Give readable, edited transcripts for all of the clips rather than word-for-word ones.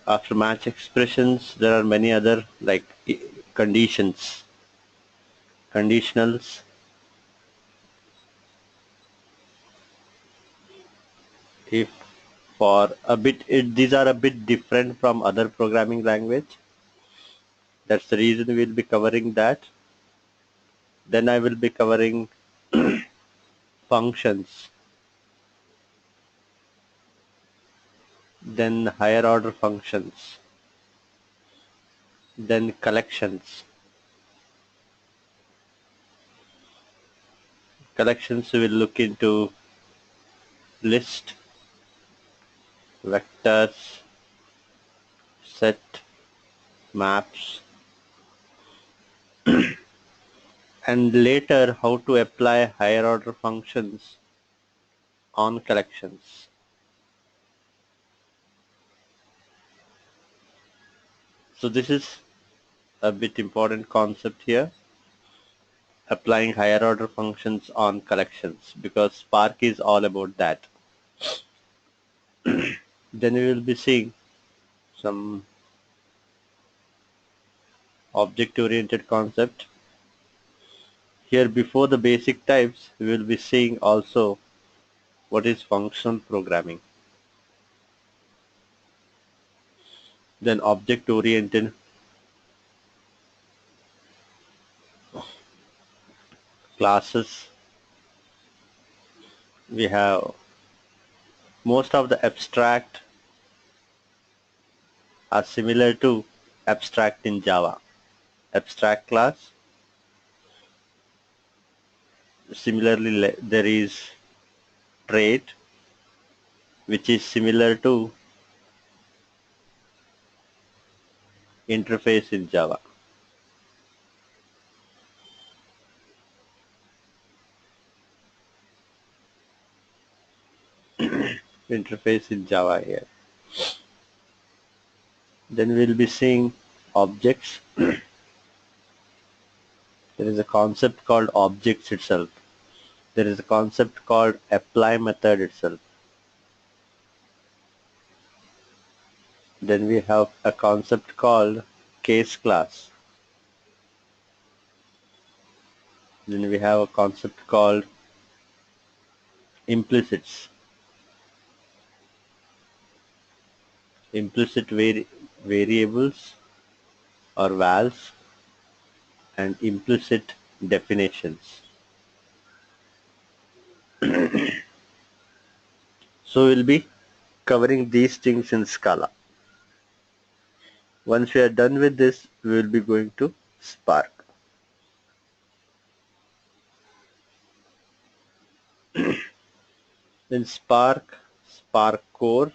After match expressions, there are many other like conditions, conditionals. If for a bit, these are a bit different from other programming language. That's the reason we'll be covering that. Then I will be covering functions, then higher order functions, then collections. Collections will look into list, vectors, set, maps, and later how to apply higher order functions on collections. So this is a bit important concept here, applying higher order functions on collections, because Spark is all about that. Then we will be seeing some object-oriented concept. Here before the basic types, we will be seeing also what is functional programming. Then object-oriented classes. We have most of the abstract are similar to abstract in Java. Abstract class. Similarly, there is trait, which is similar to interface in Java. Interface in Java here. Then we'll be seeing objects. There is a concept called objects itself. There is a concept called apply method itself. Then we have a concept called case class. Then we have a concept called implicits. Implicit variables or vals and implicit definitions. So we'll be covering these things in Scala. Once we are done with this, we will be going to Spark. In Spark, Spark Core,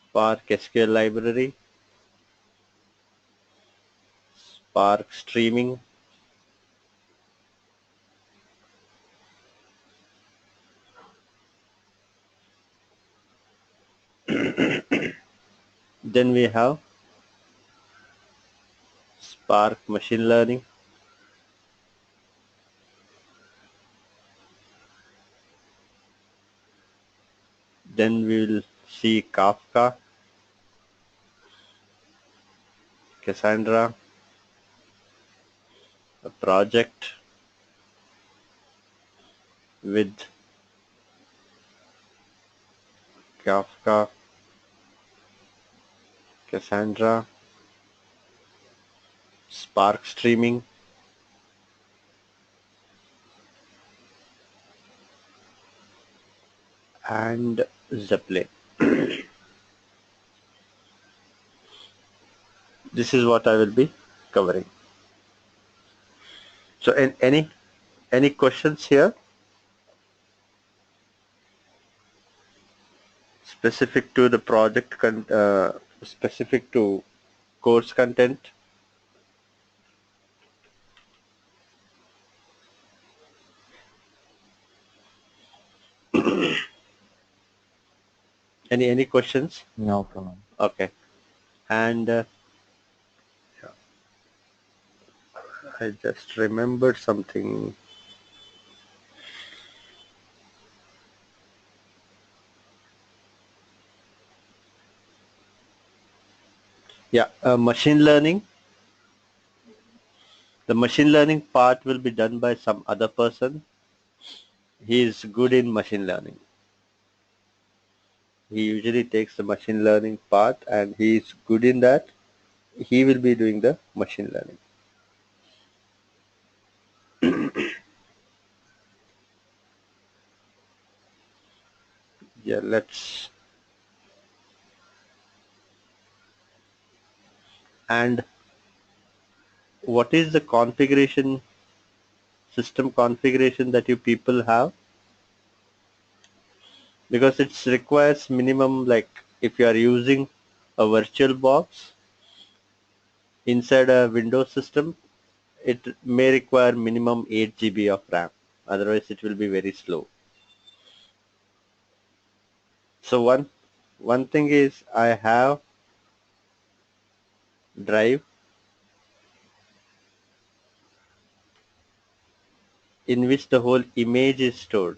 Spark SQL Library, Spark Streaming, then we have Spark Machine Learning, then we will see Kafka, Cassandra, a project with Kafka, Cassandra, Spark Streaming, and Zeppelin. This is what I will be covering. So any questions here specific to the project specific to course content? Any questions? No problem. Okay. And I just remembered something. Yeah, machine learning. The machine learning part will be done by some other person. He is good in machine learning. He usually takes the machine learning part and he is good in that. He will be doing the machine learning. Yeah, let's. And what is the configuration, system configuration that you people have? Because it requires minimum, like if you are using a virtual box inside a Windows system, it may require minimum 8 GB of RAM. Otherwise, it will be very slow. So one thing is I have drive in which the whole image is stored.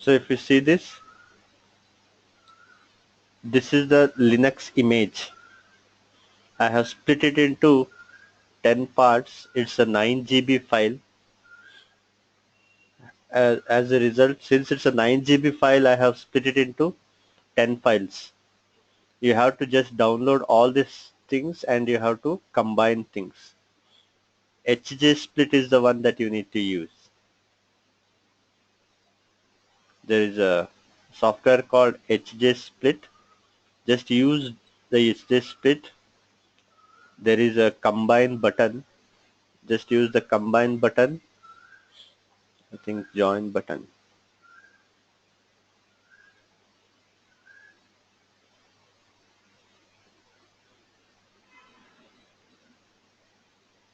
So if you see this is the Linux image. I have split it into 10 parts. It's a 9 GB file. As a result, since it's a 9 GB file, I have split it into 10 files. You have to just download all these things and you have to combine things. HJ split is the one that you need to use. There is a software called HJ split. Just use the HJ split. There is a combine button. Just use the combine button. I think join button.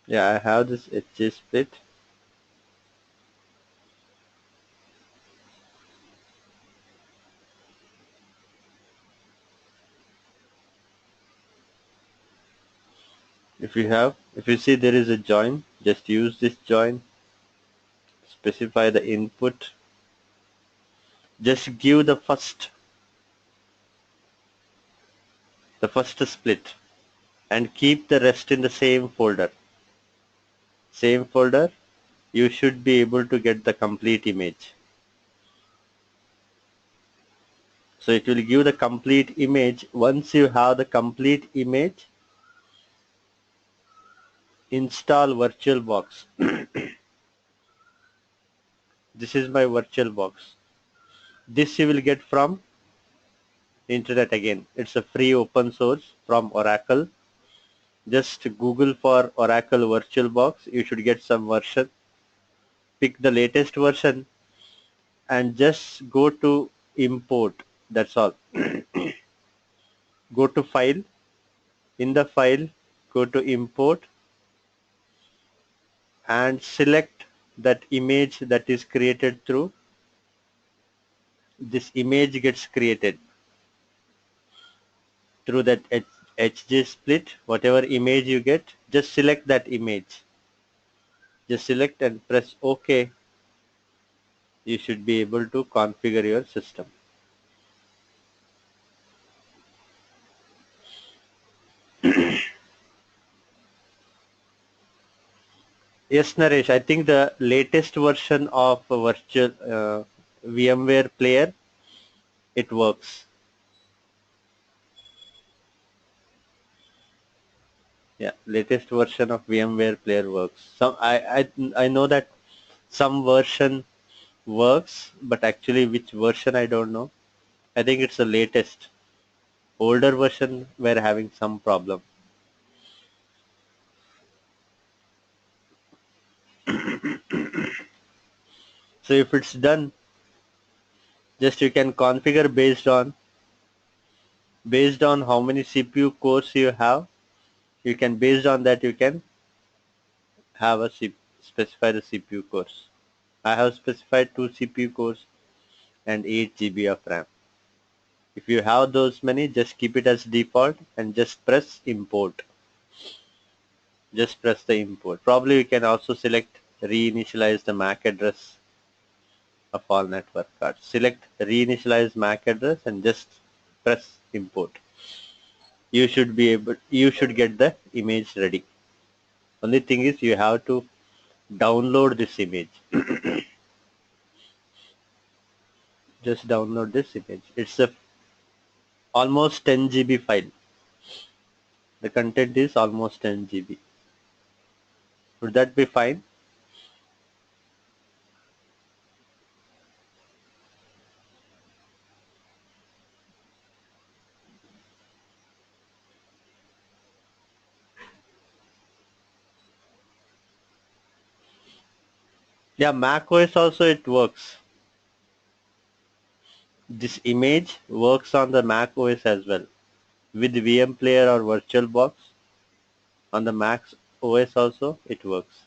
Yeah, I have this HJ split. If you see there is a join, just use this join. Specify the input. Just give the first split and keep the rest in the same folder. Same folder, you should be able to get the complete image. So it will give the complete image. Once you have the complete image, install VirtualBox. This is my VirtualBox. This you will get from internet again. It's a free open source from Oracle. Just Google for Oracle VirtualBox. You should get some version. Pick the latest version and just go to import. That's all. Go to file. In the file, go to import and select that image that is created through. This image gets created through that HJ split. Whatever image you get, just select that image. Just select and press OK. You should be able to configure your system. Yes, Naresh, I think the latest version of virtual VMware player, it works. Yeah, latest version of VMware player works. I know that some version works, but actually which version I don't know. I think it's the latest. Older version were having some problem. So if it's done, Just you can configure based on how many CPU cores you have. You can based on that you can have specify the CPU cores. I have specified 2 CPU cores and 8 GB of RAM. If you have those many, just keep it as default and just press import. Just press the import. Probably you can also select reinitialize the MAC address of all network cards. Select reinitialize MAC address and just press import. You should get the image ready. Only thing is you have to download this image. Just download this image. It's a almost 10 GB file. The content is almost 10 GB. Would that be fine? Yeah, Mac OS also it works. This image works on the Mac OS as well. With VM player or VirtualBox on the Mac OS also it works.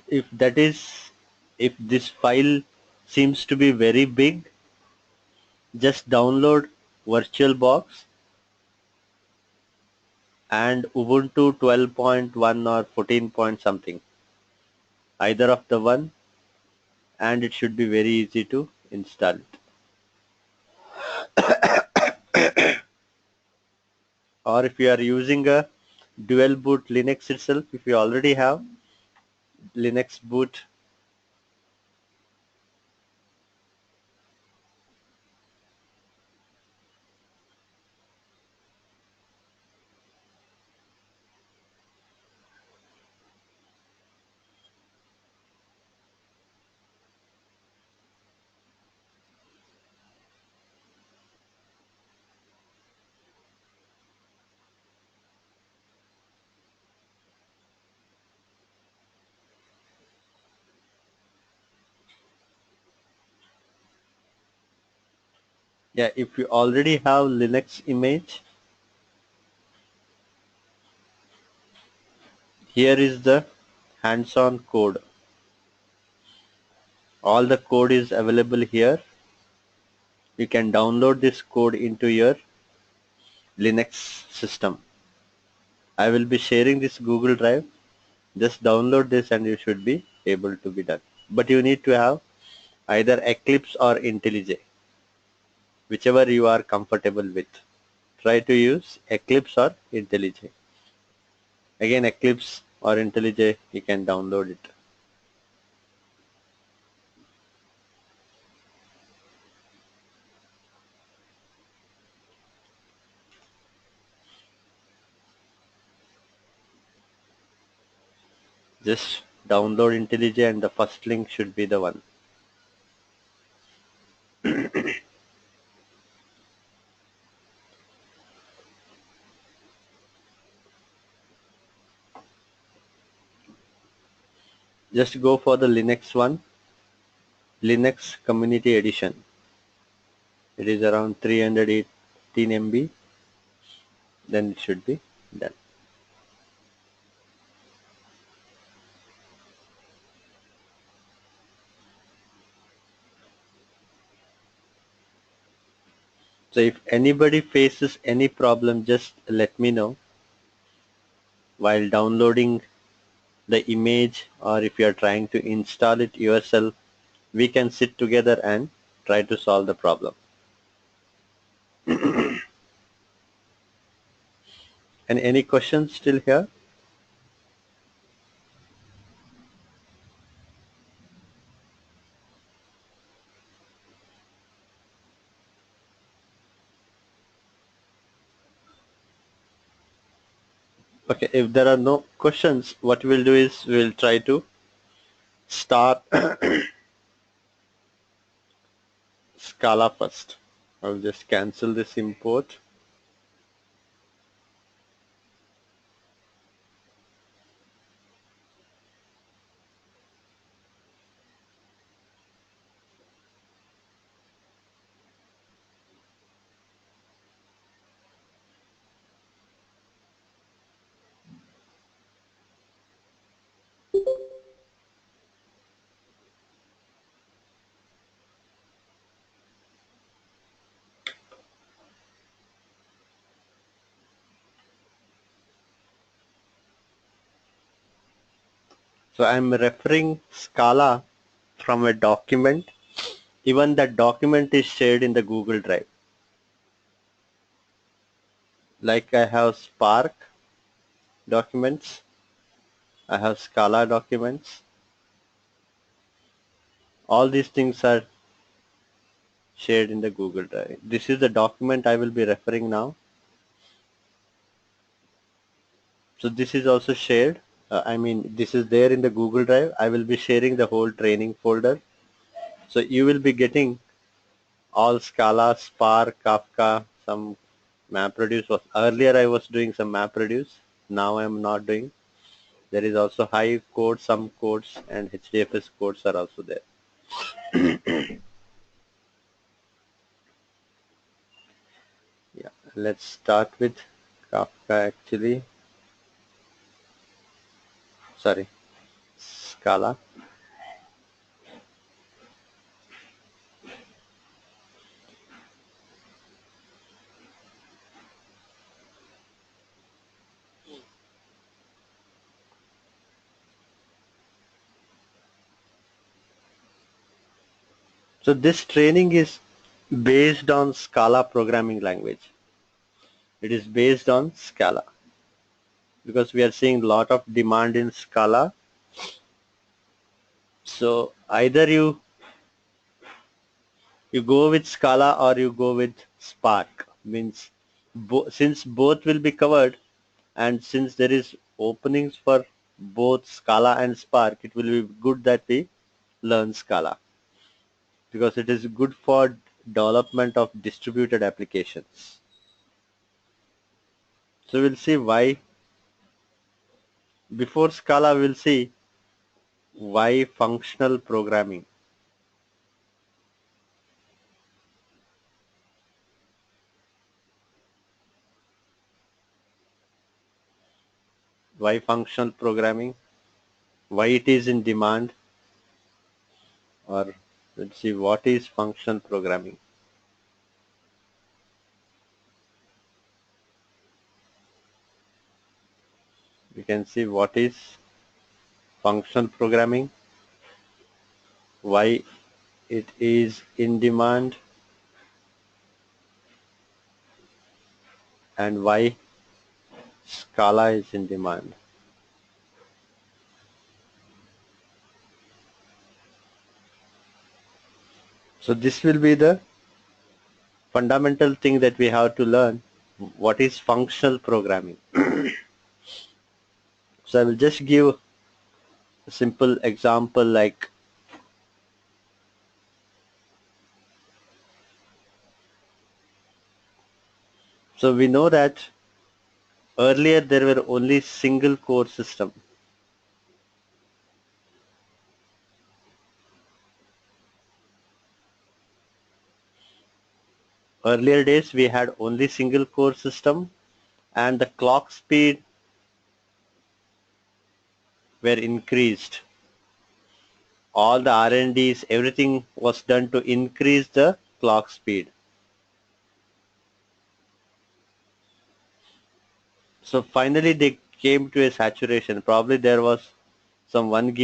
If that is if this file seems to be very big, just download VirtualBox and Ubuntu 12.1 or 14 point something, either of the one, and it should be very easy to install it. Or if you are using a dual boot Linux itself, if you already have Linux boot, yeah, if you already have Linux image, here is the hands-on code. All the code is available here. You can download this code into your Linux system. I will be sharing this Google Drive. Just download this and you should be able to be done. But you need to have either Eclipse or IntelliJ, whichever you are comfortable with. Try to use Eclipse or IntelliJ. Again, Eclipse or IntelliJ, you can download it. Just download IntelliJ and the first link should be the one. Just go for the Linux one, Linux Community Edition. It is around 318 MB. Then it should be done. So if anybody faces any problem, just let me know while downloading the image, or if you are trying to install it yourself, we can sit together and try to solve the problem. And any questions still here? Okay, if there are no questions, what we'll do is we'll try to start Scala first. I'll just cancel this import. So I'm referring Scala from a document. Even that document is shared in the Google Drive. Like I have Spark documents, I have Scala documents. All these things are shared in the Google Drive. This is the document I will be referring now. So this is also shared. I mean, this is there in the Google Drive. I will be sharing the whole training folder. So you will be getting all Scala, Spark, Kafka, some MapReduce. Earlier I was doing some MapReduce. Now I am not doing. There is also Hive code, some codes, and HDFS codes are also there. Yeah, let's start with Kafka actually. Sorry, Scala. So this training is based on Scala programming language. It is based on Scala because we are seeing a lot of demand in Scala. So either you go with Scala or you go with Spark. Means since both will be covered, and since there is openings for both Scala and Spark, it will be good that we learn Scala because it is good for development of distributed applications. So we'll see why. Before Scala, we'll see why functional programming. Why functional programming? Why it is in demand? Or let's see what is functional programming. We can see what is functional programming, why it is in demand, and why Scala is in demand. So this will be the fundamental thing that we have to learn. What is functional programming? So I will just give a simple example like so we know that earlier there were only single core system. Earlier days we had only single core system and the clock speed were increased. All the R&Ds, everything was done to increase the clock speed. So finally they came to a saturation. Probably there was some 1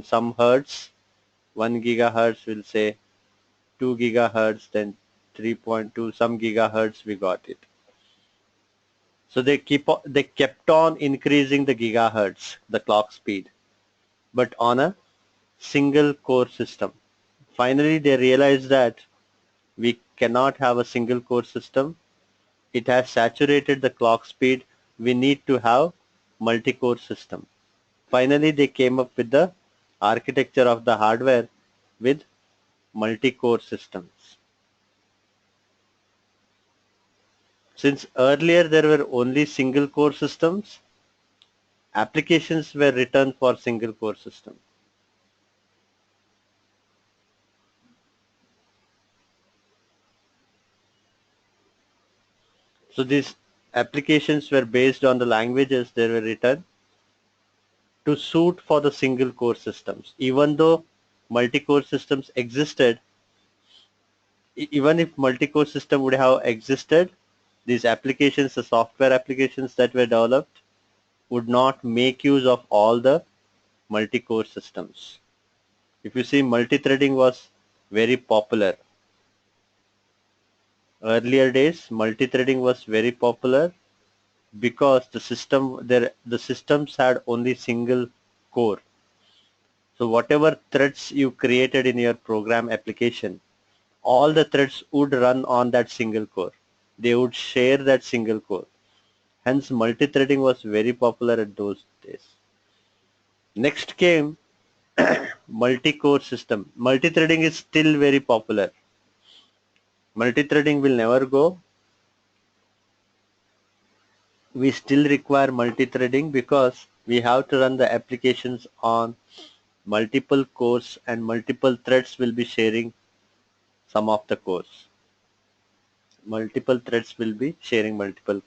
some hertz, 1 gigahertz will say 2 gigahertz, then 3.2 some gigahertz we got it. So they kept on increasing the gigahertz, the clock speed, but on a single core system. Finally they realized that we cannot have a single core system. It has saturated the clock speed. we need to have multi-core system. Finally, they came up with the architecture of the hardware with multi-core systems. Since earlier there were only single core systems, applications were written for single core system. So these applications were based on the languages they were written to suit for the single core systems. Even though multi-core systems existed, even if multi-core system would have existed, these applications, the software applications that were developed, would not make use of all the multi-core systems. If you see, multi-threading was very popular. Earlier days, multi-threading was very popular because the systems had only single core. So whatever threads you created in your program application, all the threads would run on that single core. They would share that single core. Hence, multi-threading was very popular at those days. Next came multi-core system. Multi-threading is still very popular. Multi-threading will never go. We still require multi-threading because we have to run the applications on multiple cores and multiple threads will be sharing some of the cores. Multiple threads will be sharing multiple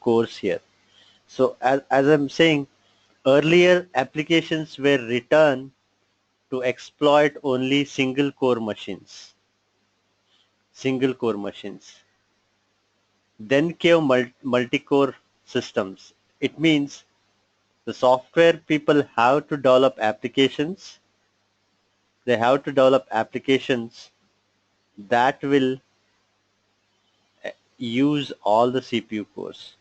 cores here. So as I'm saying, earlier applications were written to exploit only single core machines. Single core machines. Then came multi-core systems. It means the software people have to develop applications. They have to develop applications that will use all the CPU cores.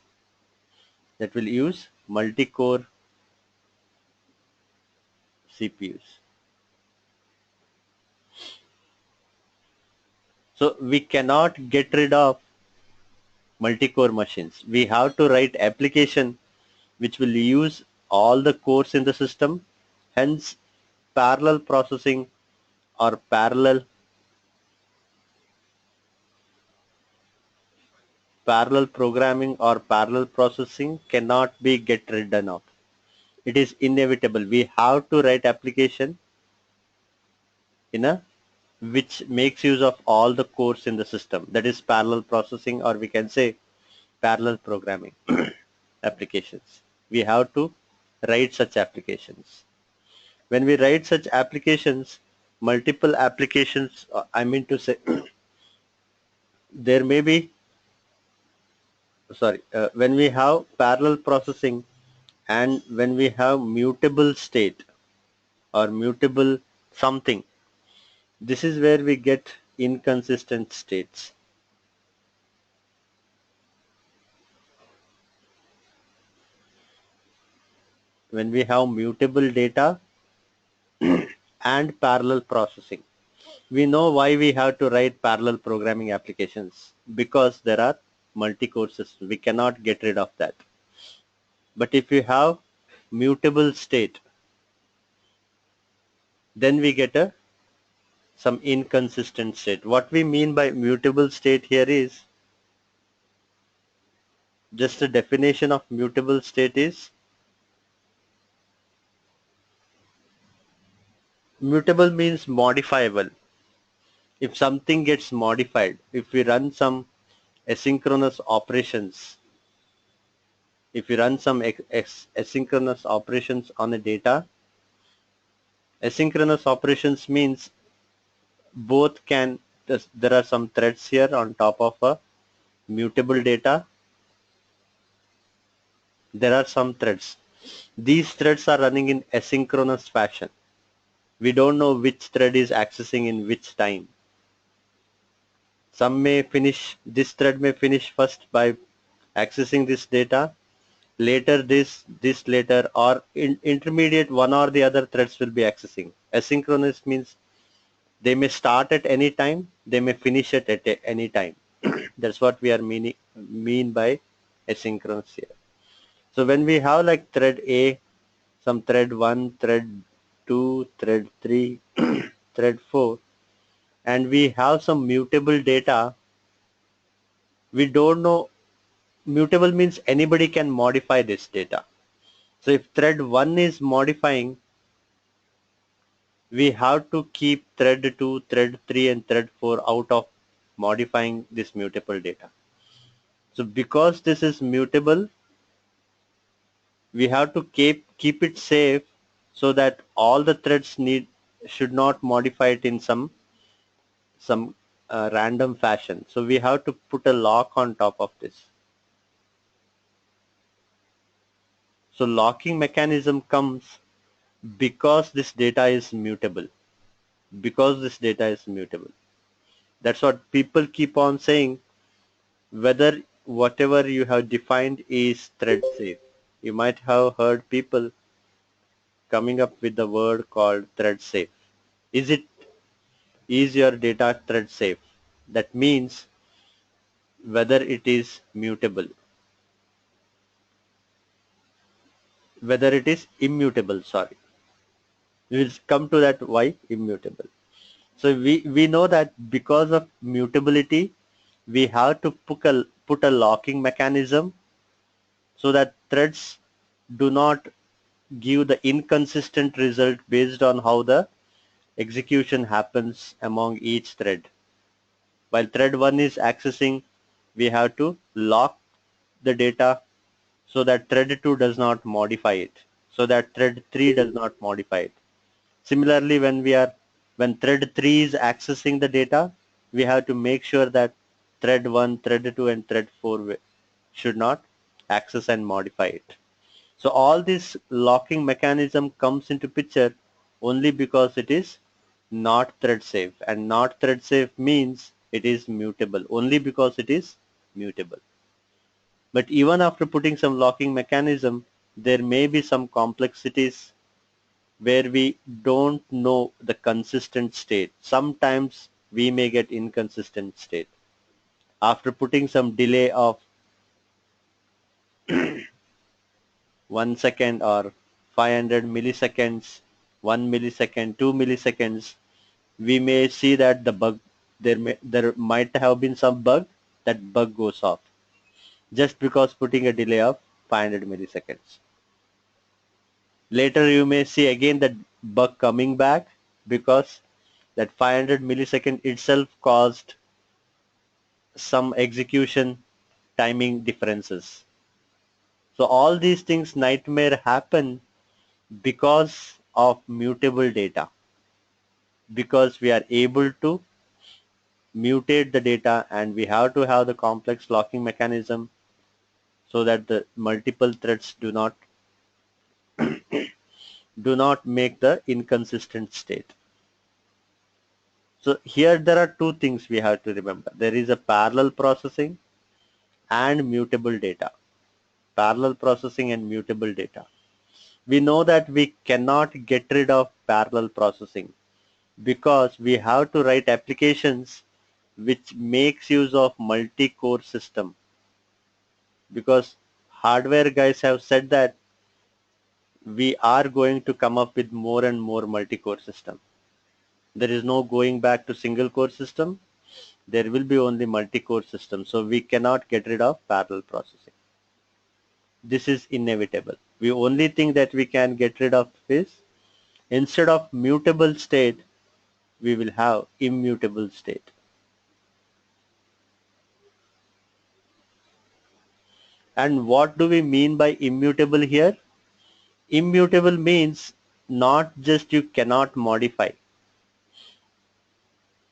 That will use multi-core CPUs. So we cannot get rid of multi-core machines. We have to write application which will use all the cores in the system. Hence, parallel processing or parallel programming or parallel processing cannot be get rid of. It is inevitable. We have to write application in a which makes use of all the cores in the system. That is parallel processing, or we can say parallel programming applications. We have to write such applications. When we write such applications, multiple applications, I mean to say, there may be, sorry, when we have parallel processing and when we have mutable state or mutable something, this is where we get inconsistent states. When we have mutable data and parallel processing, we know why we have to write parallel programming applications, because there are multi-core systems. We cannot get rid of that. But if you have mutable state, then we get some inconsistent state. What we mean by mutable state here is, just a definition of mutable state is, mutable means modifiable. If something gets modified, if we run some asynchronous operations, if we run some asynchronous operations on a data, asynchronous operations means both can, there are some threads here on top of a mutable data. There are some threads. These threads are running in asynchronous fashion. We don't know which thread is accessing in which time. Some may finish, this thread may finish first by accessing this data, later this later, or in intermediate one or the other threads will be accessing. Asynchronous means they may start at any time, they may finish it at any time. That's what we are mean by asynchronous here. So when we have like thread A, some thread 1, thread 2, thread 3, thread 4, and we have some mutable data, we don't know. Mutable means anybody can modify this data. So if thread 1 is modifying, we have to keep thread 2, thread 3 and thread 4 out of modifying this mutable data. So because this is mutable, we have to keep it safe so that all the threads should not modify it in some random fashion. So we have to put a lock on top of this. So locking mechanism comes because this data is mutable. Because this data is mutable. That's what people keep on saying, whether whatever you have defined is thread safe. You might have heard people coming up with the word called thread safe. Is your data thread safe? That means whether it is mutable, whether it is immutable, sorry. We will come to that why immutable. So we know that because of mutability, we have to put a locking mechanism so that threads do not give the inconsistent result based on how the execution happens among each thread. While thread 1 is accessing, we have to lock the data so that thread 2 does not modify it, so that thread 3 does not modify it. Similarly, when thread 3 is accessing the data, we have to make sure that thread 1, thread 2 and thread 4 should not access and modify it. So all this locking mechanism comes into picture only because it is not thread safe, and not thread safe means it is mutable only because it is mutable. But even after putting some locking mechanism, there may be some complexities where we don't know the consistent state. Sometimes we may get inconsistent state. After putting some delay of 1 second or 500 milliseconds, 1 millisecond, 2 milliseconds, we may see that the bug, there might have been some bug, that bug goes off just because putting a delay of 500 milliseconds. Later you may see again that bug coming back because that 500 millisecond itself caused some execution timing differences. So all these things nightmare happen because of mutable data, because we are able to mutate the data, and we have to have the complex locking mechanism so that the multiple threads do not make the inconsistent state. So here there are two things we have to remember. There is a parallel processing and mutable data. Parallel processing and mutable data. We know that we cannot get rid of parallel processing because we have to write applications which makes use of multi-core system, because hardware guys have said that we are going to come up with more and more multi-core system. There is no going back to single core system. There will be only multi-core system. So we cannot get rid of parallel processing. This is inevitable. The only thing that we can get rid of is, instead of mutable state, we will have immutable state. And what do we mean by immutable here? Immutable means not just you cannot modify.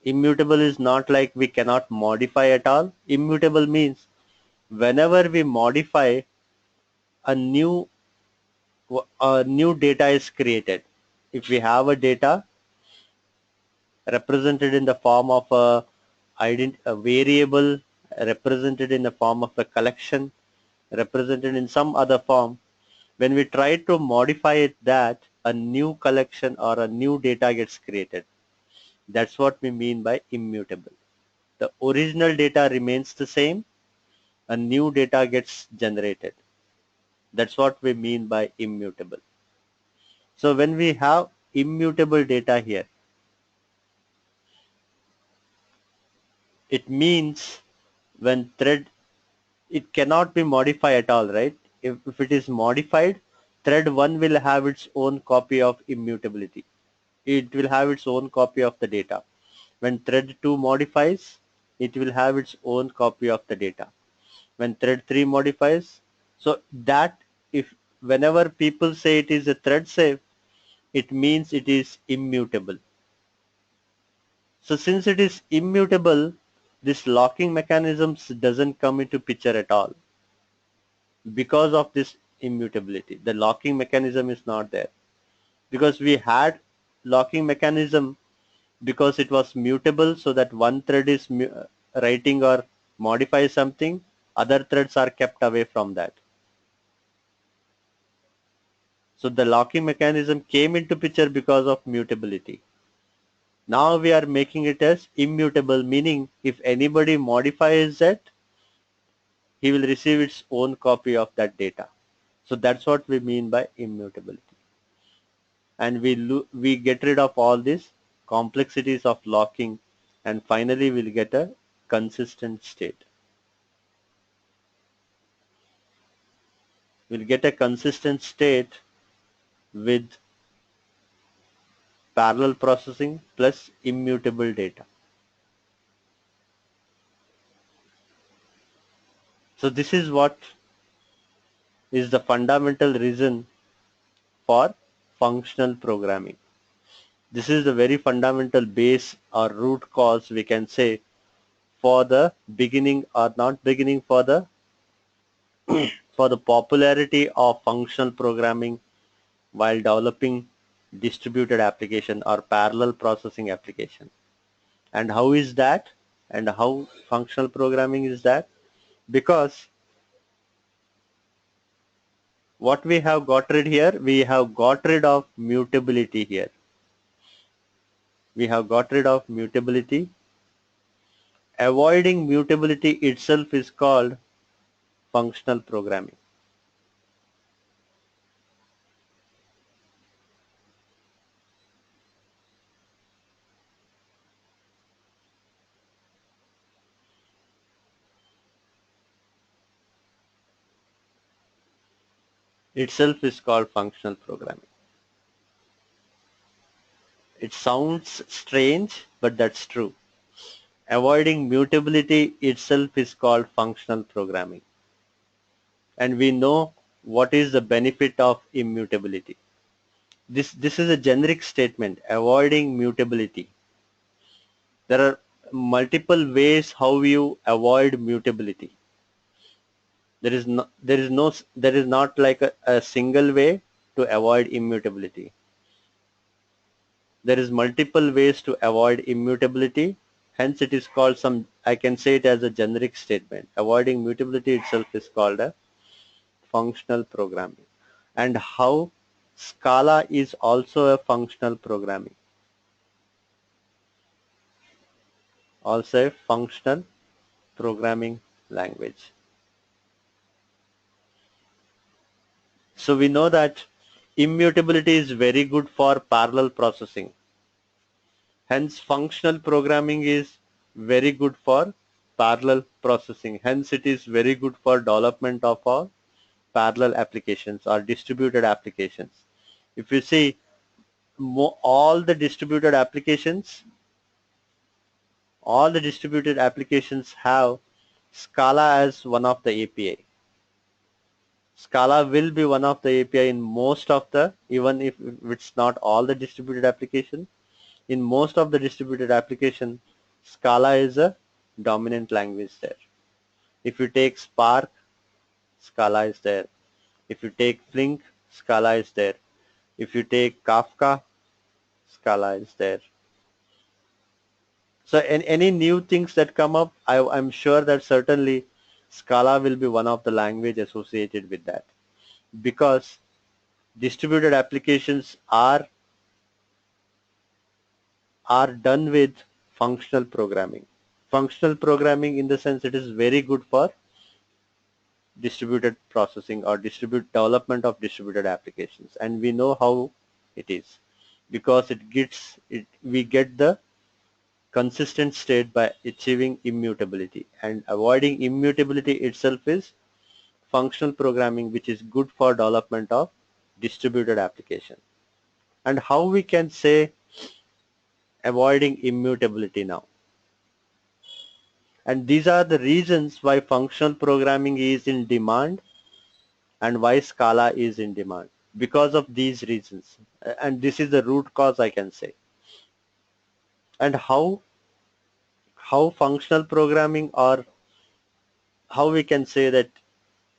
Immutable is not like we cannot modify at all. Immutable means whenever we modify, a new data is created. If we have a data represented in the form of a variable, represented in the form of a collection, represented in some other form, when we try to modify it, that a new collection or a new data gets created. That's what we mean by immutable. The original data remains the same, a new data gets generated. That's what we mean by immutable. So when we have immutable data here, it means when thread, it cannot be modified at all, right? If it is modified, thread 1 will have its own copy of immutability. It will have its own copy of the data. When thread 2 modifies, it will have its own copy of the data. When thread 3 modifies, so that if whenever people say it is a thread safe, it means it is immutable. So since it is immutable, this locking mechanisms doesn't come into picture at all because of this immutability. The locking mechanism is not there because we had locking mechanism because it was mutable, so that one thread is writing or modify something, other threads are kept away from that. So the locking mechanism came into picture because of mutability. Now we are making it as immutable, meaning if anybody modifies it, he will receive its own copy of that data. So that's what we mean by immutability. And we get rid of all these complexities of locking, and finally we'll get a consistent state. We'll get a consistent state with parallel processing plus immutable data. So this is what is the fundamental reason for functional programming. This is the very fundamental base or root cause, we can say, for the beginning or not beginning, for the popularity of functional programming while developing distributed application or parallel processing application. And how is that? And how functional programming is that? Because what we have got rid here, we have got rid of mutability here. We have got rid of mutability. Avoiding mutability itself is called functional programming. Itself is called functional programming. It sounds strange, but that's true. Avoiding mutability itself is called functional programming. And we know what is the benefit of immutability. This is a generic statement, avoiding mutability. There are multiple ways how you avoid mutability. There is not like a single way to avoid immutability. There is multiple ways to avoid immutability. Hence it is called I can say it as a generic statement. Avoiding mutability itself is called a functional programming. And how Scala is also a functional programming. Also a functional programming language. So we know that immutability is very good for parallel processing. Hence functional programming is very good for parallel processing. Hence it is very good for development of our parallel applications or distributed applications. If you see all the distributed applications, have Scala as one of the API. Scala will be one of the API in most of the, even if it's not all the distributed application, in most of the distributed application, Scala is a dominant language there. If you take Spark, Scala is there. If you take Flink, Scala is there. If you take Kafka, Scala is there. So any new things that come up, I'm sure that certainly Scala will be one of the language associated with that, because distributed applications are done with functional programming. Functional programming in the sense it is very good for distributed processing or development of distributed applications, and we know how it is, because we get the consistent state by achieving immutability, and avoiding immutability itself is functional programming, which is good for development of distributed application. And how we can say avoiding immutability now, and these are the reasons why functional programming is in demand and why Scala is in demand, because of these reasons. And this is the root cause, I can say. And how functional programming, or how we can say that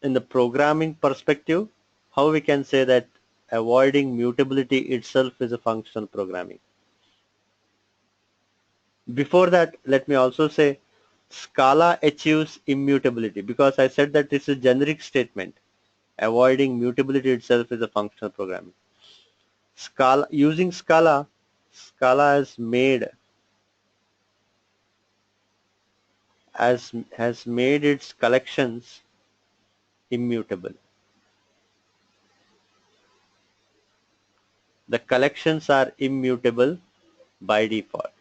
in the programming perspective, how we can say that avoiding mutability itself is a functional programming. Before that, let me also say Scala achieves immutability, because I said that this is a generic statement. Avoiding mutability itself is a functional programming. Scala, using Scala, Scala has made its collections immutable. The collections are immutable by default.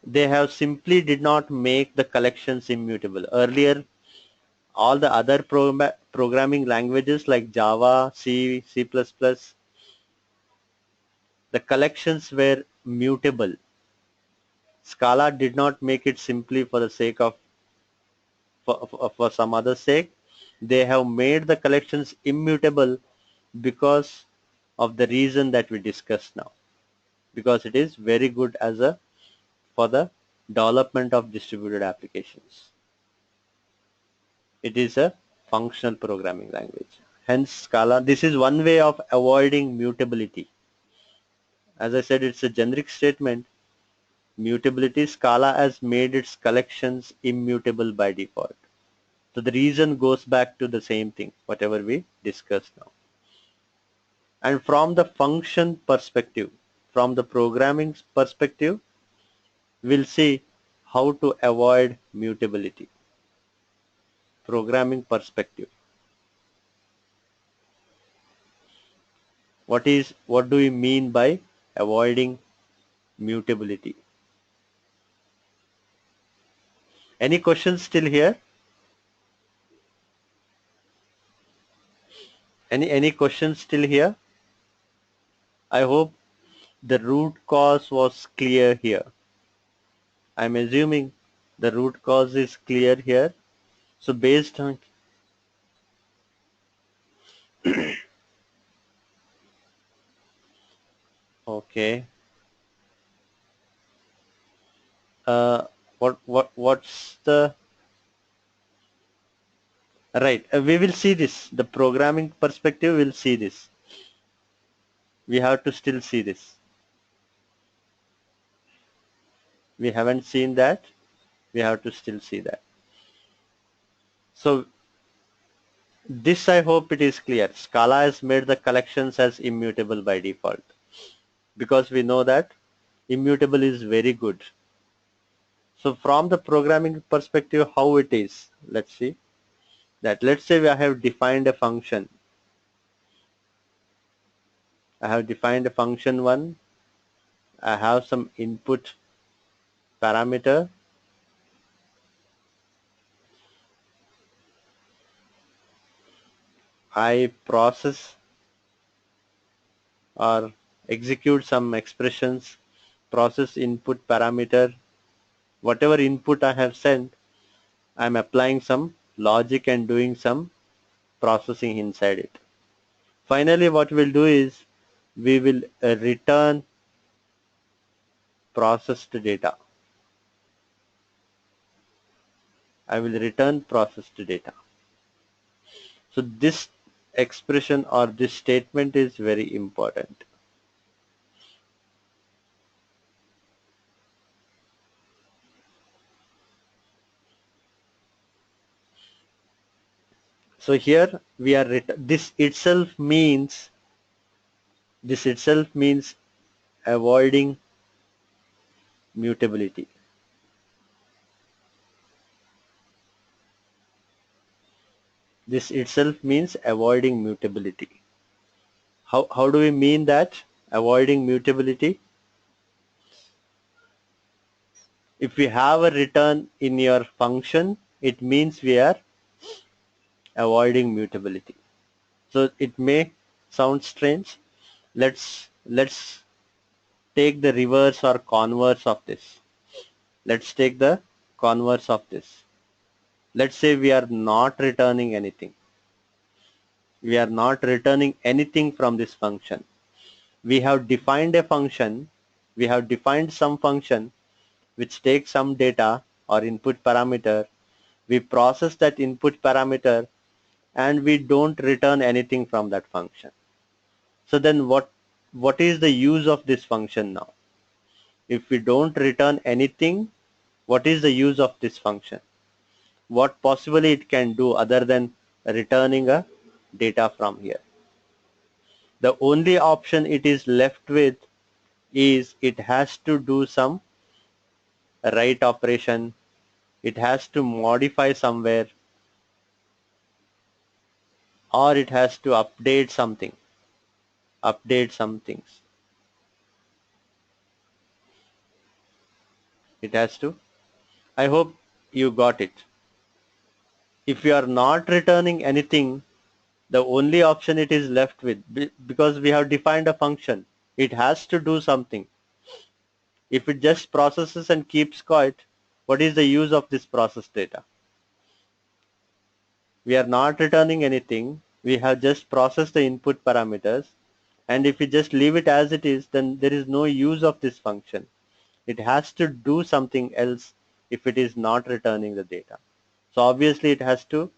They have simply did not make the collections immutable. Earlier, all the other programming languages like Java, C, C++, the collections were mutable. Scala did not make it simply for the sake of for some other sake. They have made the collections immutable because of the reason that we discussed now. Because it is very good as a for the development of distributed applications. It is a functional programming language. Hence Scala, this is one way of avoiding mutability. As I said, it's a generic statement. Mutability, Scala has made its collections immutable by default. So the reason goes back to the same thing, whatever we discussed now. And from the function perspective, from the programming perspective, we'll see how to avoid mutability. Programming perspective. What do we mean by avoiding mutability? Any questions still here? Any questions still here? I hope the root cause was clear here. I'm assuming the root cause is clear here. So based on okay, uh, what's the right? We will see this. The programming perspective will see this. We have to still see this. We haven't seen that. We have to still see that. So this, I hope it is clear. Scala has made the collections as immutable by default, because we know that immutable is very good. So from the programming perspective, how it is, let's see that. Let's say I have defined a function. I have defined a function 1. I have some input parameter. I process or execute some expressions, process input parameter. Whatever input I have sent, I'm applying some logic and doing some processing inside it. Finally, what we'll do is we will return processed data. I will return processed data. So this expression or this statement is very important. So here we are this itself means avoiding mutability. This itself means avoiding mutability. How do we mean that? Avoiding mutability. If we have a return in your function, it means we are avoiding mutability. So it may sound strange. Let's take the reverse or converse of this. Let's take the converse of this. Let's say we are not returning anything. We are not returning anything from this function. We have defined a function. We have defined some function which takes some data or input parameter. We process that input parameter and we don't return anything from that function. So then what is the use of this function now? If we don't return anything, what is the use of this function? What possibly it can do other than returning a data from here? The only option it is left with is it has to do some write operation, it has to modify somewhere, or it has to update some things. It has to. I hope you got it. If you are not returning anything, the only option it is left with, because we have defined a function, it has to do something. If it just processes and keeps quiet, what is the use of this process data? We are not returning anything. We have just processed the input parameters. And if we just leave it as it is, then there is no use of this function. It has to do something else if it is not returning the data. So obviously it has to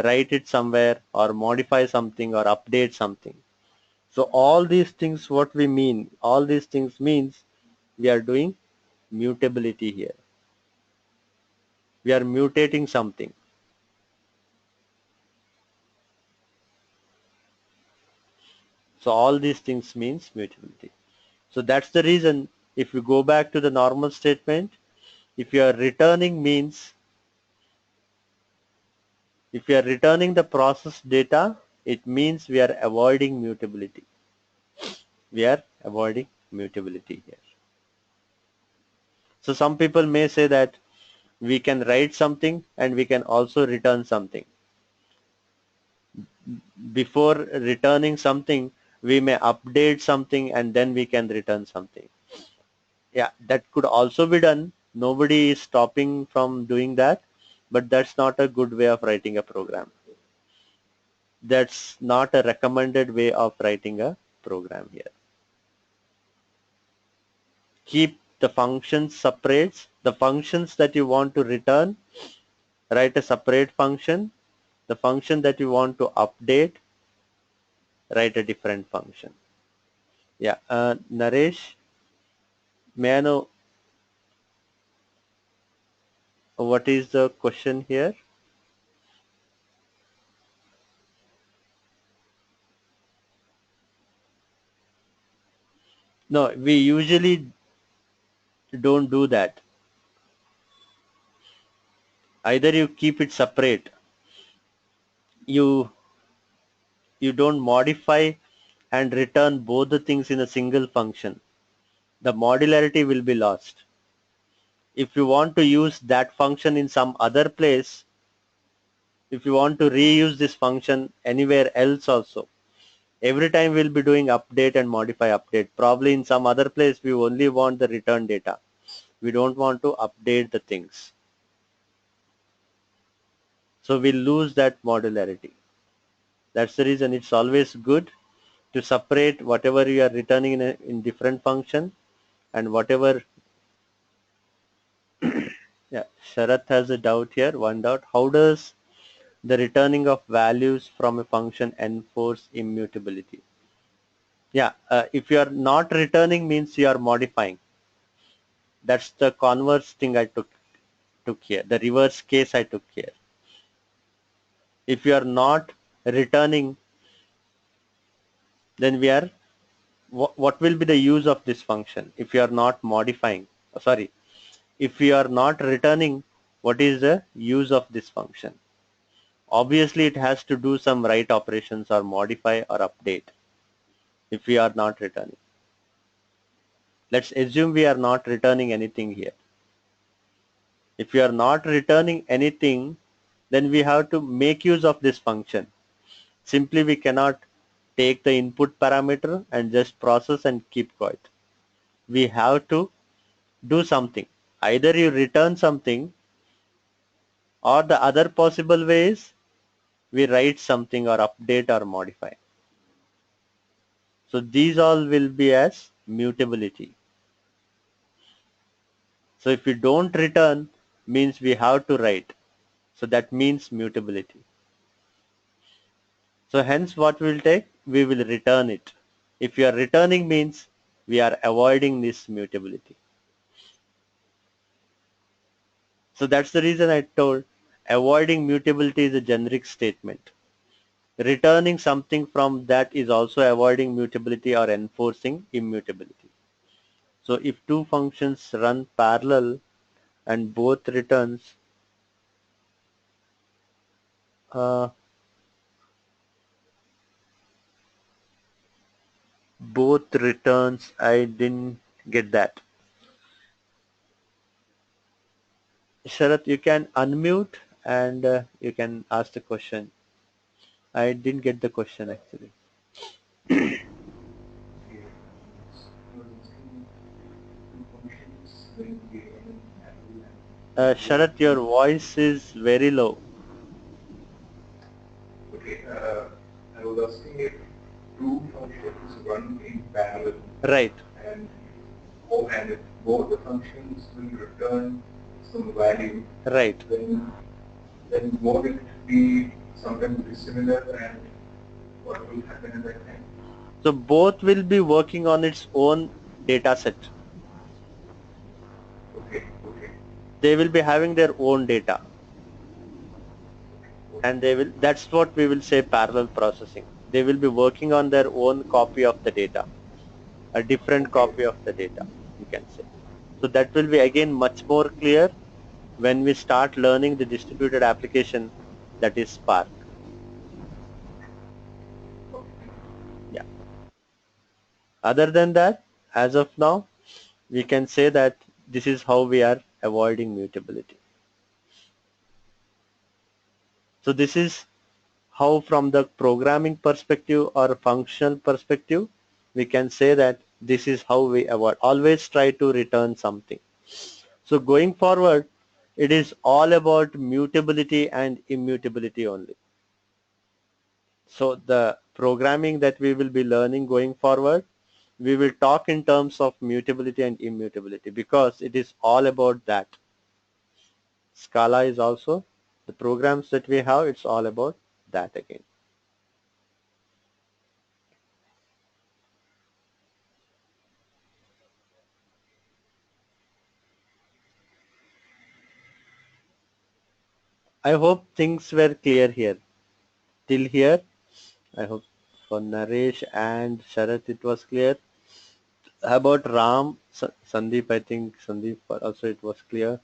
write it somewhere or modify something or update something. So all these things, what we mean, all these things means we are doing mutability here. We are mutating something. So all these things means mutability. So that's the reason if you go back to the normal statement, if you are returning means, if you are returning the process data, it means we are avoiding mutability. We are avoiding mutability here. So some people may say that we can write something and we can also return something. Before returning something, we may update something and then we can return something. Yeah, that could also be done. Nobody is stopping from doing that, but that's not a good way of writing a program. That's not a recommended way of writing a program here. Keep the functions separate. The functions that you want to return, write a separate function. The function that you want to update, write a different function. Yeah, Naresh, may I know what is the question here? No, we usually don't do that. Either you keep it separate, you you don't modify and return both the things in a single function. The modularity will be lost. If you want to use that function in some other place, if you want to reuse this function anywhere else also, every time we'll be doing update and modify update. Probably in some other place we only want the return data. We don't want to update the things. So we'll lose that modularity. That's the reason it's always good to separate whatever you are returning in different function and whatever. Yeah, Sharath has a doubt here, one doubt. How does the returning of values from a function enforce immutability? Yeah, if you are not returning means you are modifying. That's the converse thing I took here, the reverse case I took here. If you are not returning, then we are, what will be the use of this function if you are not modifying? Sorry, if you are not returning, what is the use of this function? Obviously, it has to do some write operations or modify or update if we are not returning. Let's assume we are not returning anything here. If we are not returning anything, then we have to make use of this function. Simply we cannot take the input parameter and just process and keep quiet. We have to do something. Either you return something, or the other possible way is we write something or update or modify. So these all will be as mutability. So if we don't return, means we have to write. So that means mutability. So hence what we will take? We will return it. If you are returning means we are avoiding this mutability. So that's the reason I told avoiding mutability is a generic statement. Returning something from that is also avoiding mutability or enforcing immutability. So if two functions run parallel and uh, both returns, I didn't get that. Sharath, you can unmute and you can ask the question. I didn't get the question actually. Sharath, your voice is very low. Okay, I was asking if two functions run in parallel. Right. And if both the functions will return some value. Right. Then won't it be sometimes dissimilar, and what will happen at that time? So both will be working on its own data set. Okay, okay. They will be having their own data. And that's what we will say parallel processing. They will be working on their own copy of the data, a different Okay. copy of the data, you can say. So that will be again much more clear when we start learning the distributed application, that is Spark. Yeah. Other than that, as of now, we can say that this is how we are avoiding mutability. So this is how from the programming perspective or functional perspective, we can say that this is how we avoid. Always try to return something. So going forward, it is all about mutability and immutability only. So the programming that we will be learning going forward, we will talk in terms of mutability and immutability because it is all about that. Scala is also the programs that we have, it's all about that again. I hope things were clear here. Till here, I hope for Naresh and Sharath it was clear. About Ram, Sandeep, I think Sandeep also it was clear.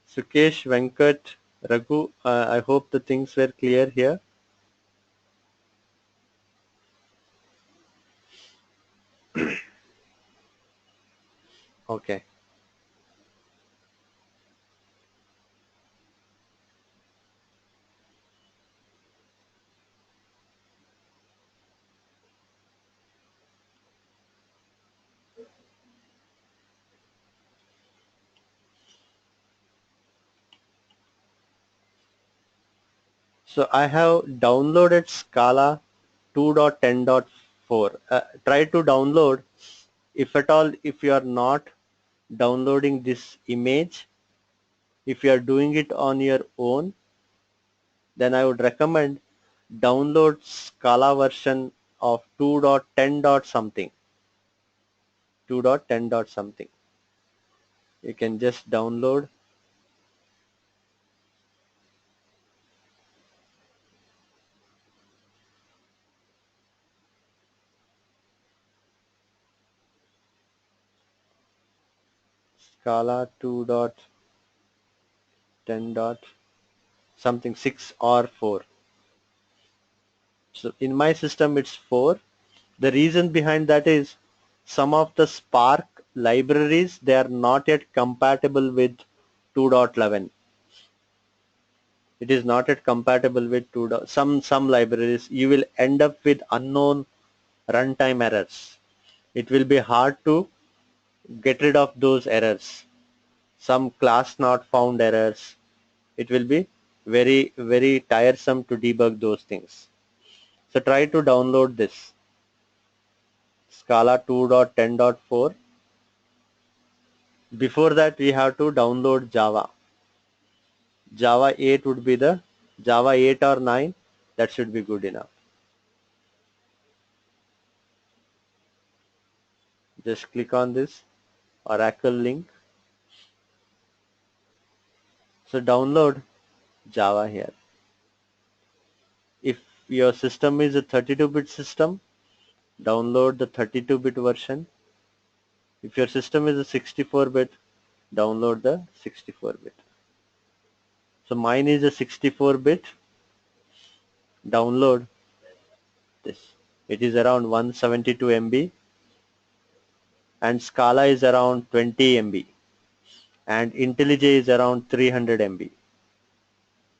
Sukesh, Venkat, Raghu, I hope the things were clear here. Okay. So I have downloaded Scala 2.10.4. Try to download, if at all, if you are not downloading this image, if you are doing it on your own, then I would recommend download Scala version of 2.10 dot something, 2.10 dot something. You can just download Scala 2.10 dot something 6 or 4. So in my system it's 4. The reason behind that is some of the Spark libraries, they are not yet compatible with 2.11. It is not yet compatible with 2. Some libraries you will end up with unknown runtime errors. It will be hard to get rid of those errors. Some class not found errors. It will be very tiresome to debug those things. So try to download this Scala 2.10.4. Before that we have to download Java. Java 8 would be the Java 8 or 9. That should be good enough. Just click on this Oracle link. So download Java here. If your system is a 32-bit system, download the 32-bit version. If your system is a 64-bit, download the 64-bit. So mine is a 64-bit. Download this. It is around 172 MB and Scala is around 20 MB and IntelliJ is around 300 MB.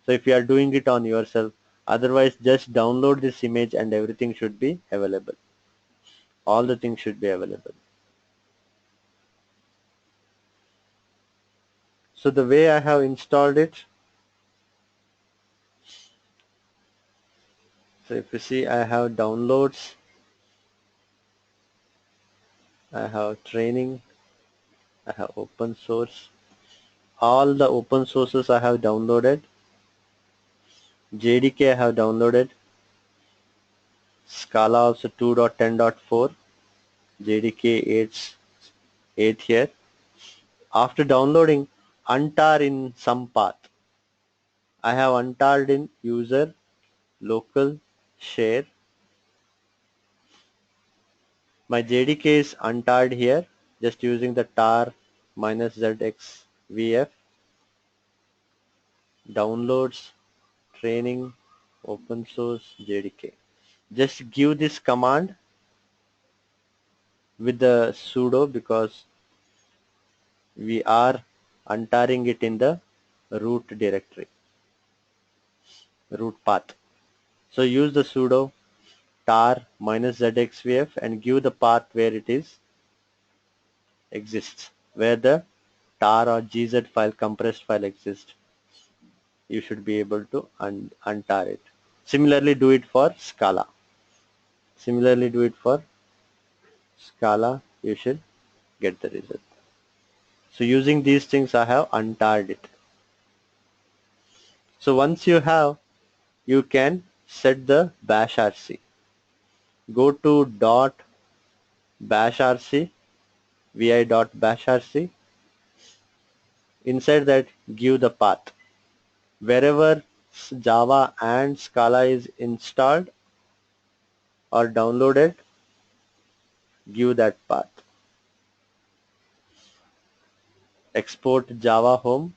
So if you are doing it on yourself, otherwise just download this image and everything should be available. All the things should be available. So the way I have installed it, so if you see, I have downloads, I have training, I have open source. All the open sources I have downloaded. JDK I have downloaded. Scala also 2.10.4. JDK 8 here. After downloading, untar in some path. I have untarred in user, local, share. My JDK is untarred here, just using the tar -zxvf. Downloads, training, open source, JDK. Just give this command with the sudo because we are untarring it in the root directory, root path. So use the sudo tar -zxvf and give the path where it is exists, where the tar or gz file, compressed file exists. You should be able to untar it. Similarly do it for Scala. Similarly do it for Scala, you should get the result. So using these things I have untarred it. So once you have, you can set the bash rc. Go to dot bash rc, vi dot bash rc. Inside that give the path. Wherever Java and Scala is installed or downloaded, give that path. Export Java home,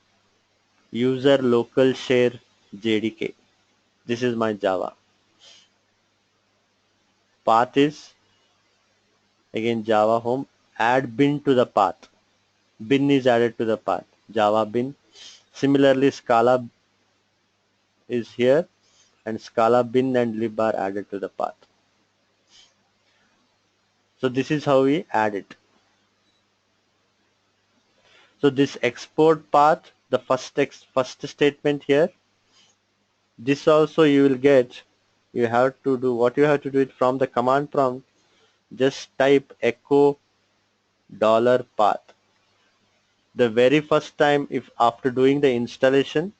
user local share JDK. This is my Java. Path is again Java home, add bin to the path. Bin is added to the path, Java bin. Similarly Scala is here and Scala bin and lib are added to the path. So this is how we add it. So this export path, the first statement here, this also you will get, you have to do, what you have to do it from the command prompt, just type echo $path. The very first time, if after doing the installation,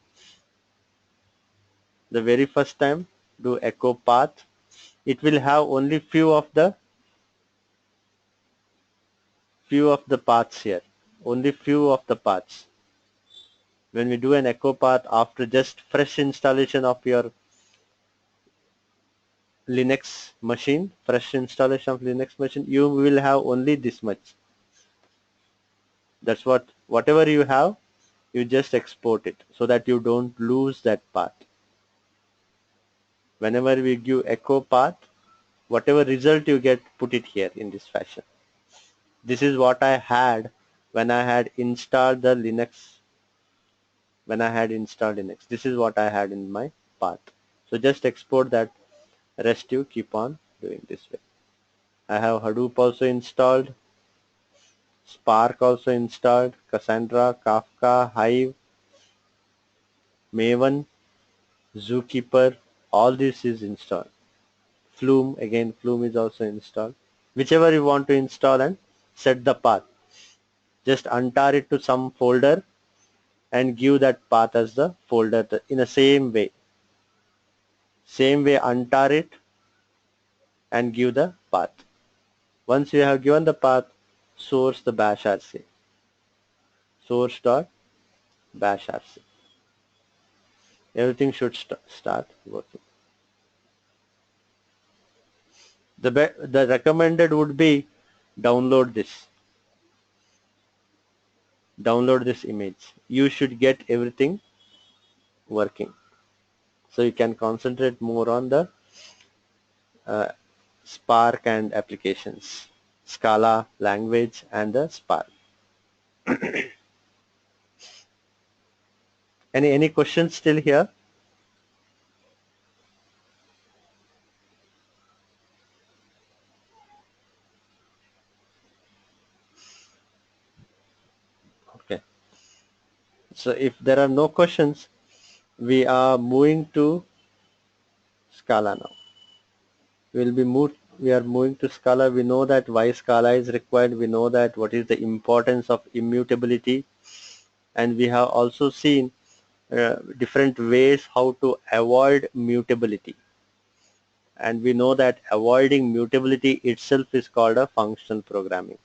the very first time do echo path, it will have only few of the paths here, only few of the paths. When we do an echo path after just fresh installation of your Linux machine, fresh installation of Linux machine, you will have only this much. That's whatever you have, you just export it so that you don't lose that path. Whenever we give echo path, whatever result you get, put it here in this fashion. This is what I had when I had installed the Linux. This is what I had in my path. So just export that. Rest you keep on doing this way. I have Hadoop also installed, Spark also installed, Cassandra, Kafka, Hive, Maven, Zookeeper, all this is installed. Flume, again Flume is also installed. Whichever you want to install and set the path. Just untar it to some folder and give that path as the folder in the same way. Same way untar it and give the path. Once you have given the path, source the bash rc. Source.bashrc. Everything should start working. The recommended would be download this. Download this image. You should get everything working. So you can concentrate more on the Spark and applications. Scala language and the Spark. Any questions still here? Okay. So if there are no questions, we are moving to Scala now. We are moving to Scala. We know that why Scala is required. We know that what is the importance of immutability, and we have also seen different ways how to avoid mutability. And we know that avoiding mutability itself is called a functional programming.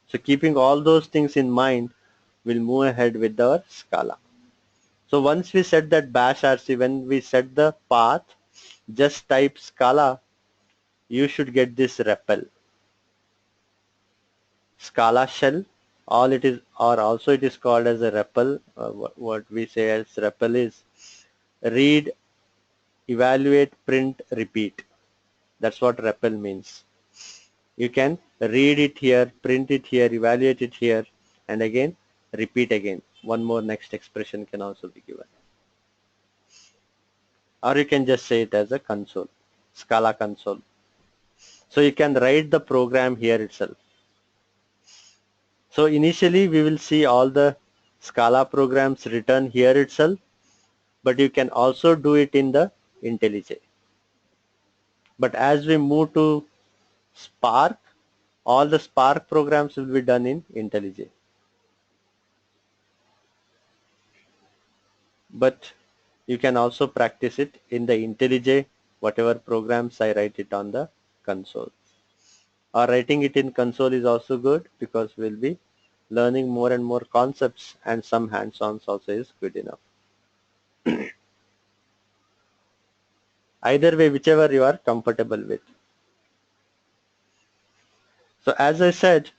So keeping all those things in mind, we'll move ahead with our Scala. So once we set that bash RC, when we set the path, just type Scala, you should get this REPL. Scala shell, all it is, or also it is called as a REPL. What we say as REPL is read, evaluate, print, repeat. That's what REPL means. You can read it here, print it here, evaluate it here, and again repeat again. One more next expression can also be given. Or you can just say it as a console, Scala console. So you can write the program here itself. So initially we will see all the Scala programs written here itself, but you can also do it in the IntelliJ. But as we move to Spark, all the Spark programs will be done in IntelliJ. But you can also practice it in the IntelliJ, whatever programs I write it on the console. Or writing it in console is also good because we'll be learning more and more concepts, and some hands-ons also is good enough. Either way, whichever you are comfortable with. So as I said,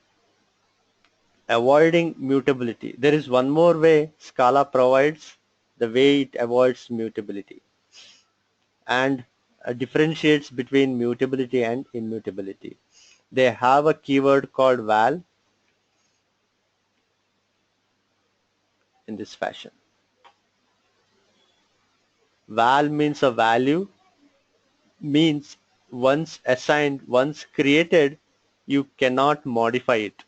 avoiding mutability. There is one more way Scala provides, the way it avoids mutability and differentiates between mutability and immutability. They have a keyword called val in this fashion. Val means a value, means once assigned, once created, you cannot modify it.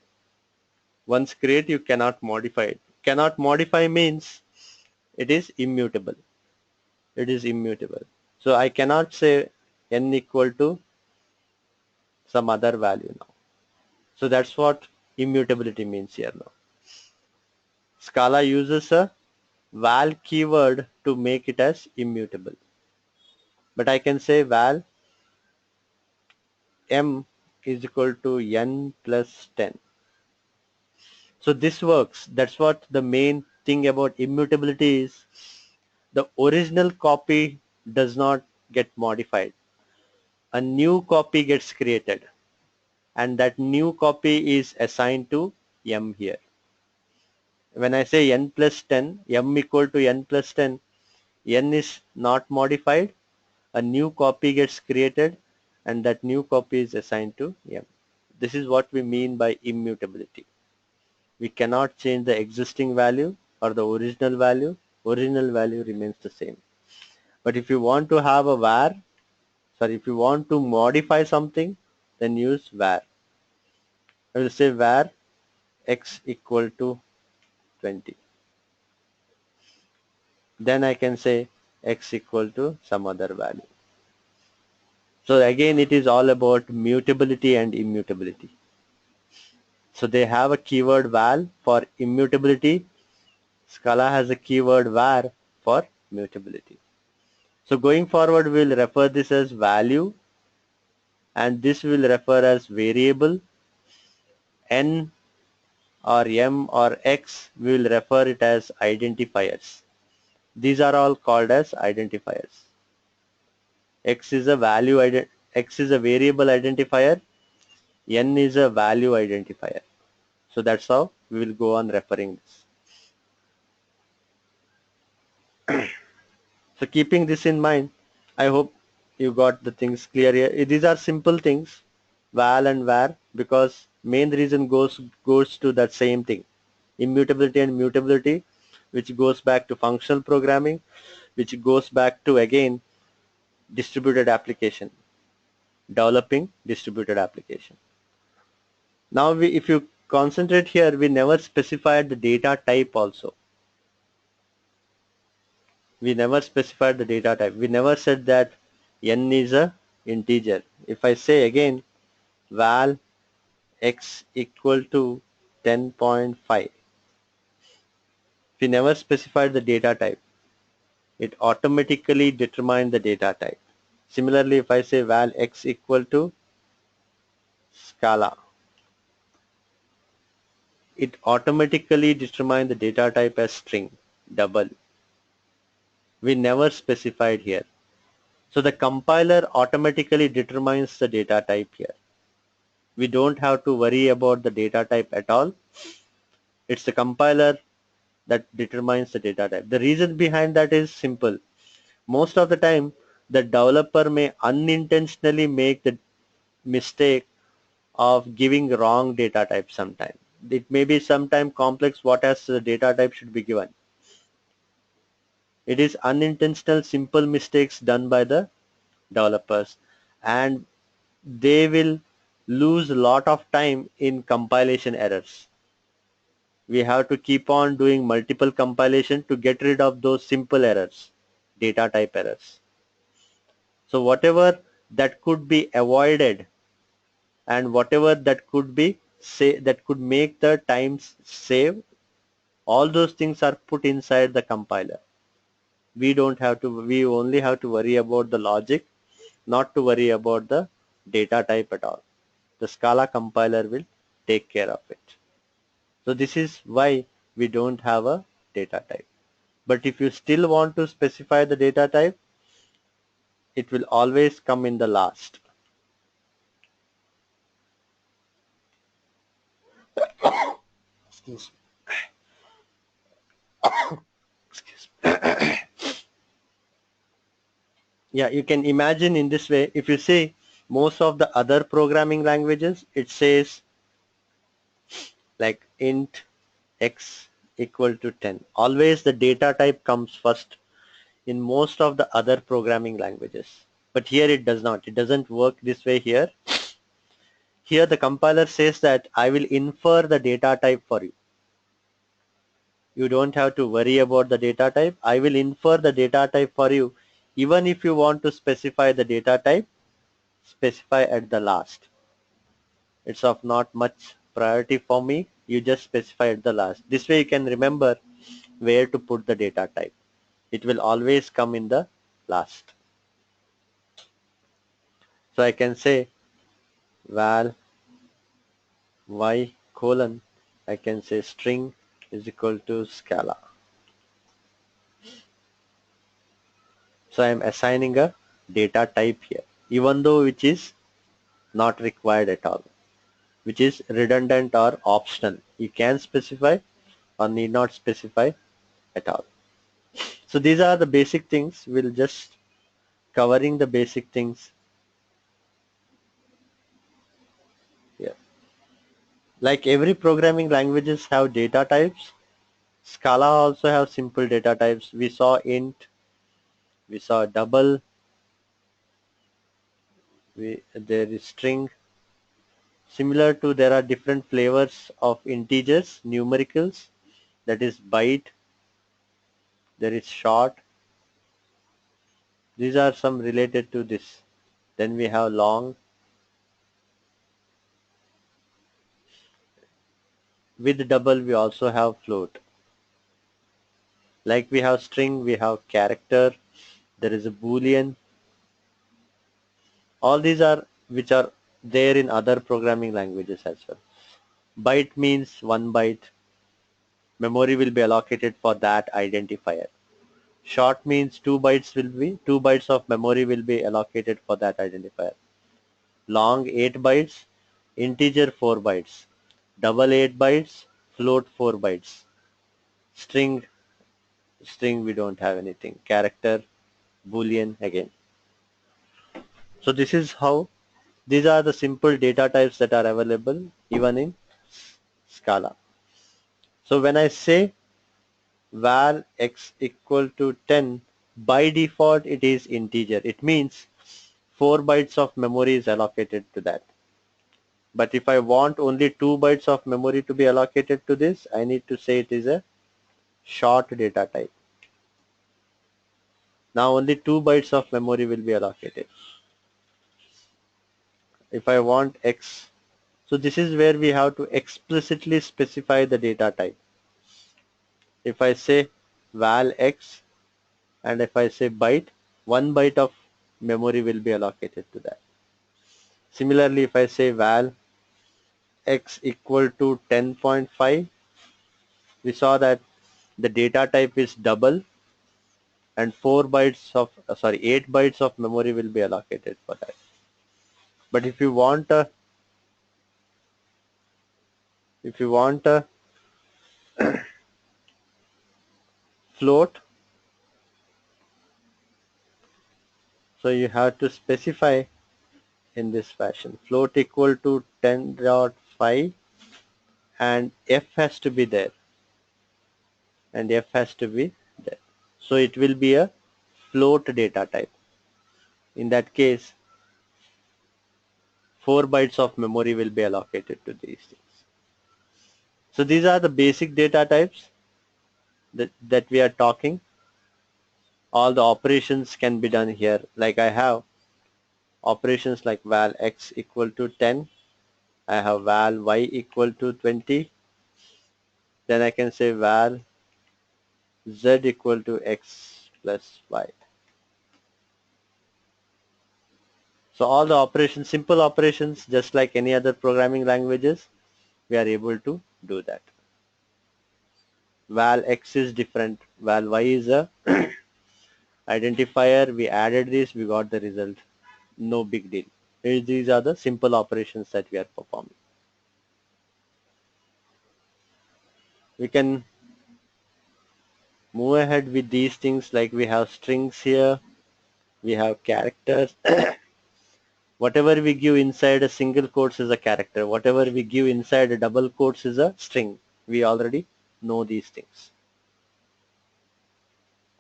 Once created, you cannot modify it. Cannot modify means it is immutable. It is immutable. So I cannot say n equal to some other value now. So that's what immutability means here now. Scala uses a val keyword to make it as immutable. But I can say val m is equal to n plus 10. So this works. That's what the main thing about immutability is. The original copy does not get modified. A new copy gets created, and that new copy is assigned to m here. when I say n plus 10, m equal to n plus 10, n is not modified, a new copy gets created, and that new copy is assigned to m. This is what we mean by immutability. We cannot change the existing value or the original value remains the same. But if you want to have a var, if you want to modify something, then use var. I will say var x equal to 20. Then I can say x equal to some other value. So again, it is all about mutability and immutability. So they have a keyword val for immutability. Scala has a keyword var for mutability. So going forward, we'll refer this as value, and this will refer as variable. N or m or x, we will refer it as identifiers. These are all called as identifiers. X is a X is a variable identifier, n is a value identifier. So that's how we will go on referring this. So keeping this in mind, I hope you got the things clear here. These are simple things, val and var, because main reason goes to that same thing, immutability and mutability, which goes back to functional programming, which goes back to again distributed application, developing distributed application. Now if you concentrate here, we never specified the data type also. We never specified the data type. We never said that n is a integer. If I say again val x equal to 10.5, we never specified the data type. It automatically determined the data type. Similarly, if I say val x equal to Scala, it automatically determined the data type as string, double. We never specified here. So the compiler automatically determines the data type here. We don't have to worry about the data type at all. It's the compiler that determines the data type. The reason behind that is simple. Most of the time, the developer may unintentionally make the mistake of giving wrong data type sometime. It may be sometime complex what as the data type should be given. It is unintentional simple mistakes done by the developers, and they will lose a lot of time in compilation errors. We have to keep on doing multiple compilation to get rid of those simple errors, data type errors. So whatever that could be avoided and whatever that could be that could make the times save, all those things are put inside the compiler. We only have to worry about the logic, not to worry about the data type at all. The Scala compiler will take care of it. So this is why we don't have a data type. But if you still want to specify the data type, it will always come in the last. Excuse me. Excuse me. Yeah, you can imagine in this way, if you see most of the other programming languages, it says like int x equal to 10. Always the data type comes first in most of the other programming languages. But here it does not. It doesn't work this way here. Here the compiler says that I will infer the data type for you. You don't have to worry about the data type. I will infer the data type for you. Even if you want to specify the data type, specify at the last. It's of not much priority for me. You just specify at the last. This way you can remember where to put the data type. It will always come in the last. So I can say val y colon, I can say string is equal to Scala. So I am assigning a data type here, even though which is not required at all, which is redundant or optional. You can specify, or need not specify at all. So these are the basic things. We'll just covering the basic things here. Like every programming languages have data types. Scala also have simple data types. We saw int, we saw double, there is string. Similar to there are different flavors of integers, numericals, that is byte, there is short. These are some related to this. Then we have long. With double we also have float. Like we have string, we have character, there is a boolean. All these are which are there in other programming languages as well. Byte means 1 byte. Memory will be allocated for that identifier. Short means 2 bytes of memory will be allocated for that identifier. Long 8 bytes, integer 4 bytes, double 8 bytes, float 4 bytes. String we don't have anything. Character, boolean again. So this is how, these are the simple data types that are available even in Scala. So when I say val x equal to 10, by default it is integer. It means 4 bytes of memory is allocated to that. But if I want only 2 bytes of memory to be allocated to this, I need to say it is a short data type. Now only 2 bytes of memory will be allocated. If I want x, so this is where we have to explicitly specify the data type. If I say val x and if I say byte, 1 byte of memory will be allocated to that. Similarly, if I say val x equal to 10.5, we saw that the data type is double and 8 bytes of memory will be allocated for that. But if you want a float, so you have to specify in this fashion. Float equal to 10.5 and f has to be there, and f has to be there. So it will be a float data type. In that case, 4 bytes of memory will be allocated to these things. So these are the basic data types that we are talking. All the operations can be done here. Like I have operations like val x equal to 10. I have val y equal to 20. Then I can say val z equal to x plus y. So all the operations, simple operations, just like any other programming languages, we are able to do that. Val x is different. Val y is a identifier. We added this, we got the result. No big deal. These are the simple operations that we are performing. We can move ahead with these things, like we have strings here, we have characters. Whatever we give inside a single quotes is a character. Whatever we give inside a double quotes is a string. We already know these things.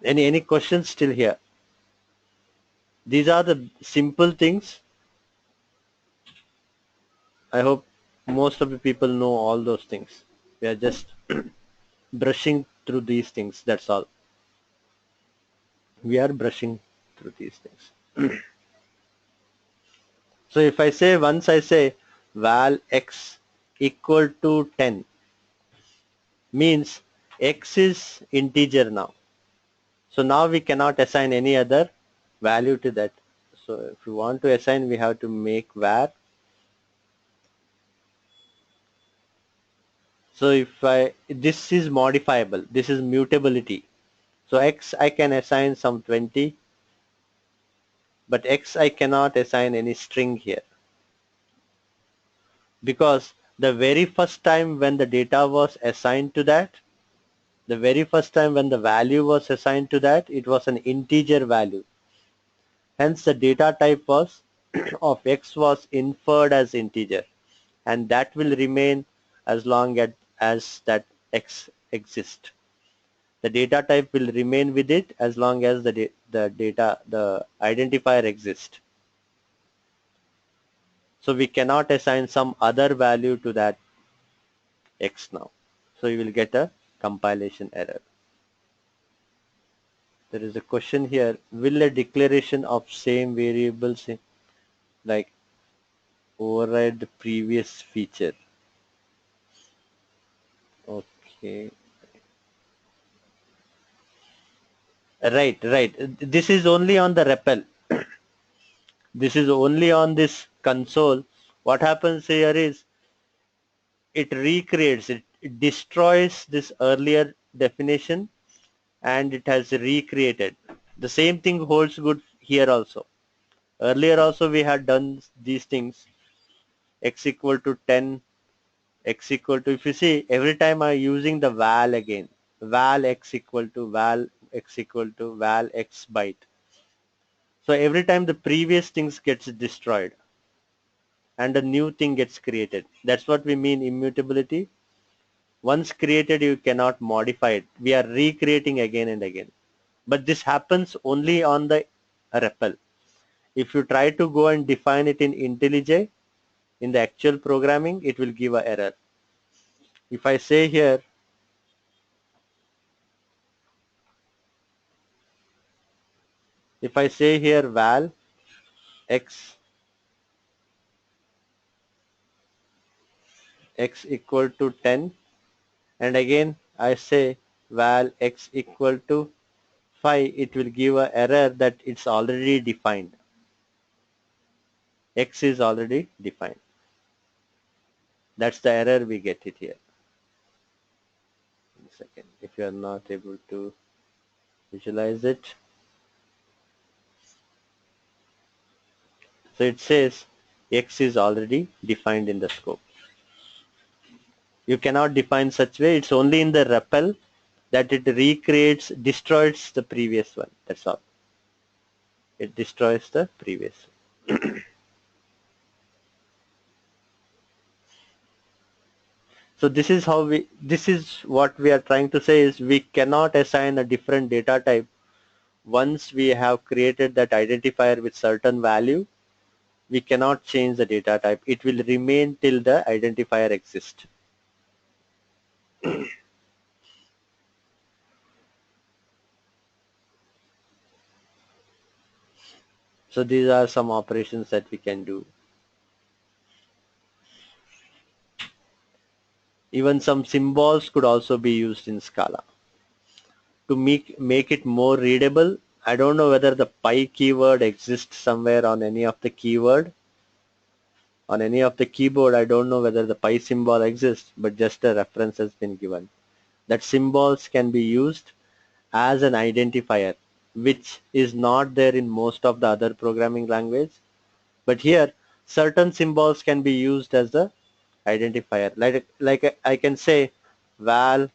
Any questions still here? These are the simple things. I hope most of the people know all those things. We are just brushing through these things. That's all. We are brushing through these things. So if I say, once I say val x equal to 10, means x is integer now. So now we cannot assign any other value to that. So if we want to assign, we have to make var. So this is modifiable, this is mutability. So x I can assign some 20, but x I cannot assign any string here, because the very first time when the data was assigned to that, The very first time when the value was assigned to that, it was an integer value. Hence the data type was of x was inferred as integer, and that will remain as long as that x exists. The data type will remain with it as long as the identifier exists. So we cannot assign some other value to that x now. So you will get a compilation error. There is a question here, will a declaration of same variables like override the previous feature? Okay. Right. This is only on the REPL. This is only on this console. What happens here is it recreates, it destroys this earlier definition and it has recreated. The same thing holds good here also. Earlier also we had done these things, x equal to 10, x equal to, if you see, every time I'm using the val again, val x equal to val x equal to val x byte. So every time the previous things gets destroyed and a new thing gets created. That's what we mean immutability. Once created, you cannot modify it. We are recreating again and again. But this happens only on the REPL. If you try to go and define it in IntelliJ, in the actual programming, it will give an error. If I say here, val x equal to 10, and again I say val x equal to 5, it will give an error that it's already defined. X is already defined. That's the error we get it here. One second. If you are not able to visualize it, so it says X is already defined in the scope. You cannot define such way. It's only in the REPL that it recreates, destroys the previous one. That's all. It destroys the previous one. So this is how this is what we are trying to say is we cannot assign a different data type once we have created that identifier with certain value. We cannot change the data type. It will remain till the identifier exists. So these are some operations that we can do. Even some symbols could also be used in Scala. To make it more readable, I don't know whether the pi keyword exists somewhere on any of the keyword. On any of the keyboard, I don't know whether the pi symbol exists, but just a reference has been given. That symbols can be used as an identifier, which is not there in most of the other programming language. But here, certain symbols can be used as the identifier. Like I can say val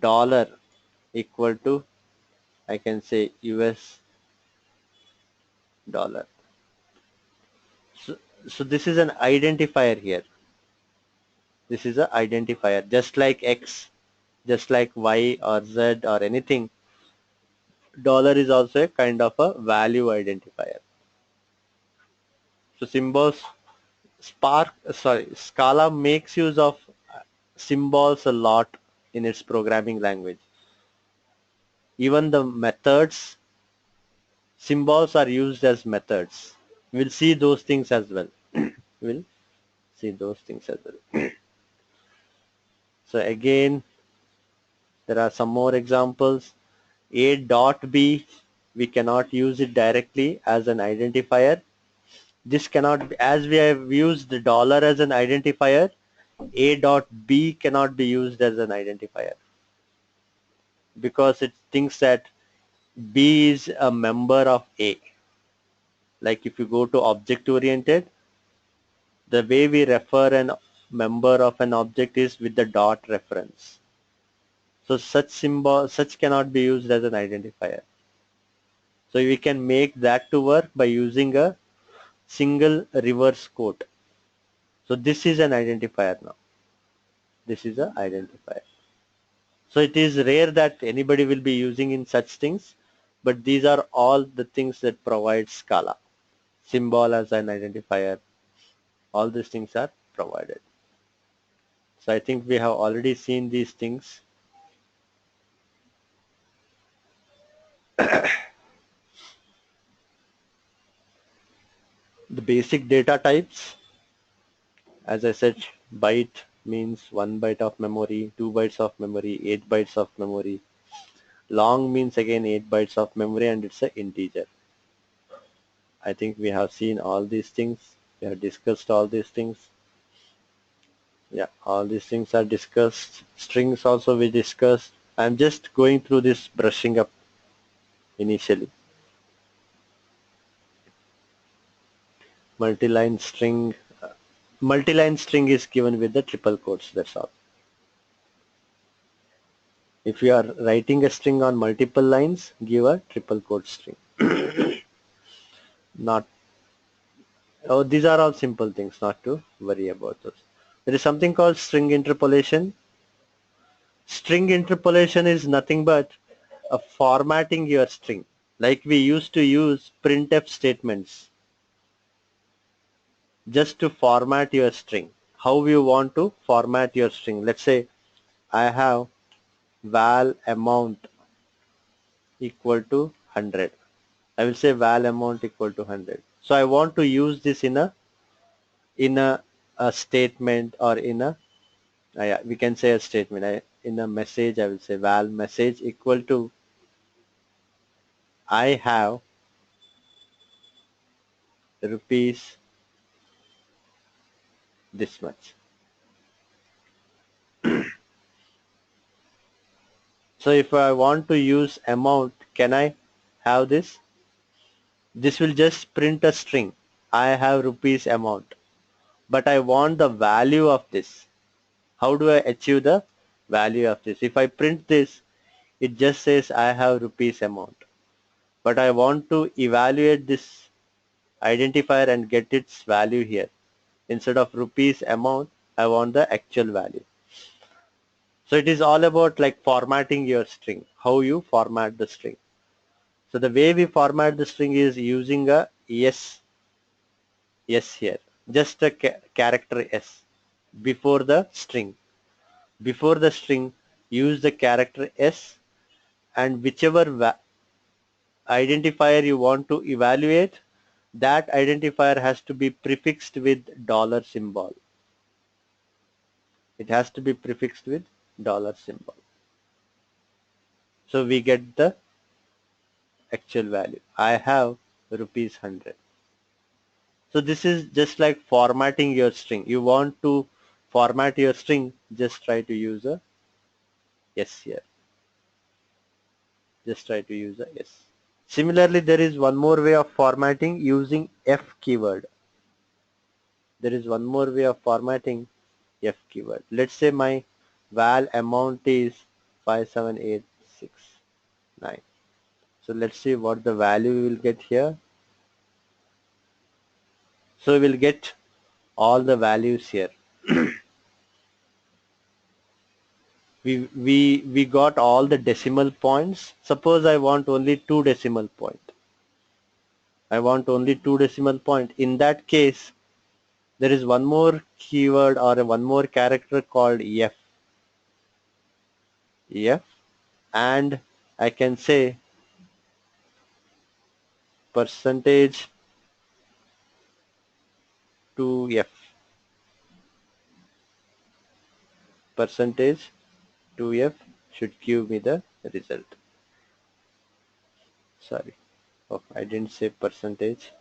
dollar equal to, I can say US dollar. So, so this is an identifier here. This is an identifier, just like X, just like Y or Z or anything. Dollar is also a kind of a value identifier. So symbols, Scala makes use of symbols a lot in its programming language. Even the methods, symbols are used as methods. We'll see those things as well. We'll see those things as well. So again, there are some more examples. A dot B, we cannot use it directly as an identifier. This cannot be, as we have used the dollar as an identifier, A dot B cannot be used as an identifier because it thinks that B is a member of A. Like if you go to object oriented, the way we refer an member of an object is with the dot reference. So such cannot be used as an identifier. So we can make that to work by using a single reverse quote. So this is an identifier now. This is an identifier. So it is rare that anybody will be using in such things, but these are all the things that provide Scala. Symbol as an identifier, all these things are provided. So I think we have already seen these things. The basic data types, as I said, byte means 1 byte of memory, 2 bytes of memory, 8 bytes of memory. Long means again 8 bytes of memory and it's an integer. I think we have seen all these things. We have discussed all these things. Yeah, all these things are discussed. Strings also we discussed. I'm just going through this brushing up initially. Multi-line string. Multi-line string is given with the triple quotes. That's all. If you are writing a string on multiple lines, give a triple quote string. Not. Oh, these are all simple things. Not to worry about those. There is something called string interpolation. String interpolation is nothing but formatting your string. Like we used to use printf statements just to format your string. How you want to format your string? Let's say I have val amount equal to 100. I will say val amount equal to 100. So I want to use this in a statement or in a yeah, we can say a statement. In a message I will say val message equal to I have rupees this much. So if I want to use amount, can I have this? This will just print a string. I have rupees amount. But I want the value of this. How do I achieve the value of this? If I print this, it just says I have rupees amount. But I want to evaluate this identifier and get its value here. Instead of rupees amount, I want the actual value. So it is all about like formatting your string, how you format the string. So the way we format the string is using a yes here, just a character s before the string. Before the string, use the character s, and whichever identifier you want to evaluate, that identifier has to be prefixed with dollar symbol. It has to be prefixed with dollar symbol. So we get the actual value. I have rupees 100. So this is just like formatting your string. You want to format your string, just try to use a yes here. Just try to use a yes. Similarly, there is one more way of formatting using F keyword. There is one more way of formatting F keyword. Let's say my val amount is 57869. So let's see what the value we will get here. So we will get all the values here. We got all the decimal points. Suppose I want only 2 decimal point. I want only 2 decimal point. In that case, there is one more keyword or one more character called F. F, and I can say percentage to F. Percentage to F should give me the result. Sorry. Oh, I didn't say percentage.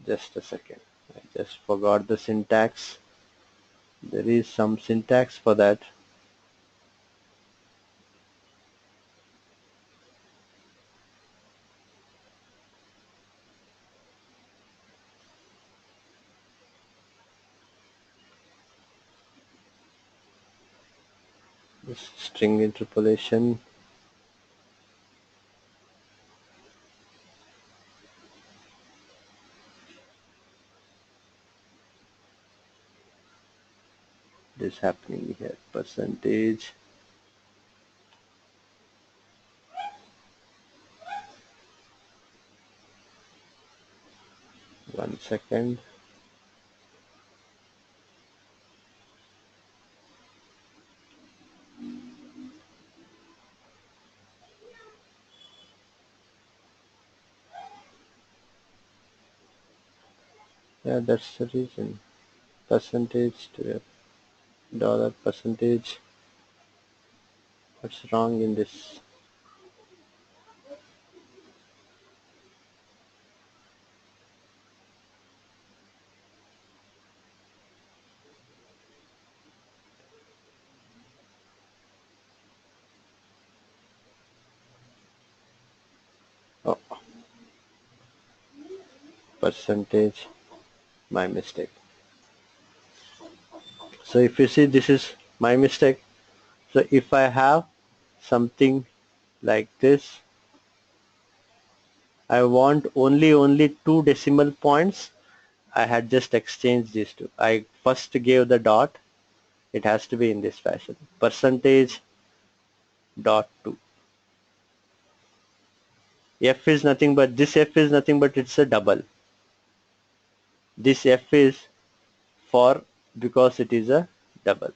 Just a second. I just forgot the syntax. There is some syntax for that. String interpolation. This happening here. Percentage. 1 second. Yeah, that's the reason. Percentage to dollar percentage. What's wrong in this? Oh, percentage. My mistake. So if you see, this is my mistake. So if I have something like this, I want only two decimal points. I had just exchanged these two. I first gave the dot. It has to be in this fashion. Percentage dot 2. F is nothing but, this F is nothing but it's a double. This F is for, because it is a double.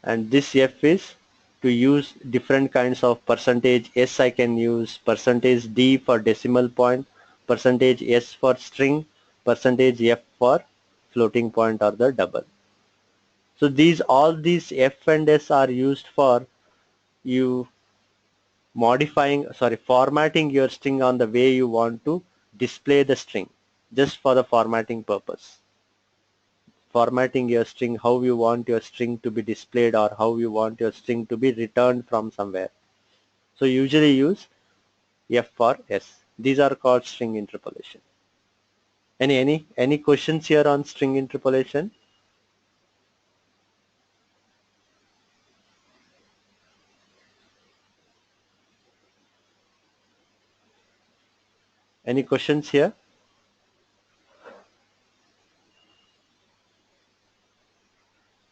And this F is to use different kinds of percentage S. I can use percentage D for decimal point, percentage S for string, percentage F for floating point or the double. So all these F and S are used for you formatting your string on the way you want to display the string, just for the formatting purpose. Formatting your string, how you want your string to be displayed or how you want your string to be returned from somewhere. So usually use F or S. These are called string interpolation. Any questions here on string interpolation? Any questions here?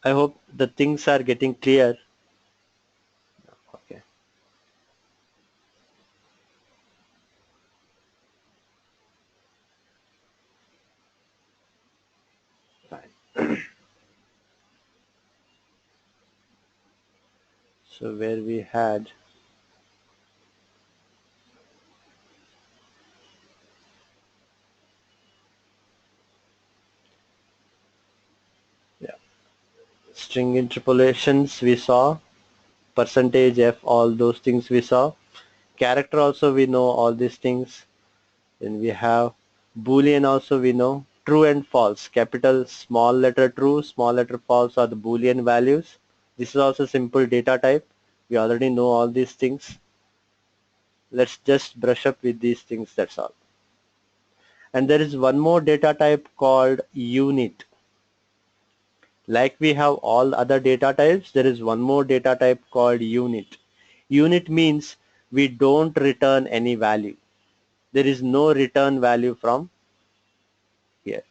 I hope the things are getting clear. Okay, fine. So where we had, yeah, string interpolations we saw, percentage F, all those things we saw. Character also we know all these things. Then we have Boolean also we know. True and false. Capital small letter true, small letter false are the Boolean values. This is also simple data type. We already know all these things. Let's just brush up with these things, that's all. And there is one more data type called unit. Like we have all other data types, there is one more data type called unit. Unit means we don't return any value. There is no return value from here.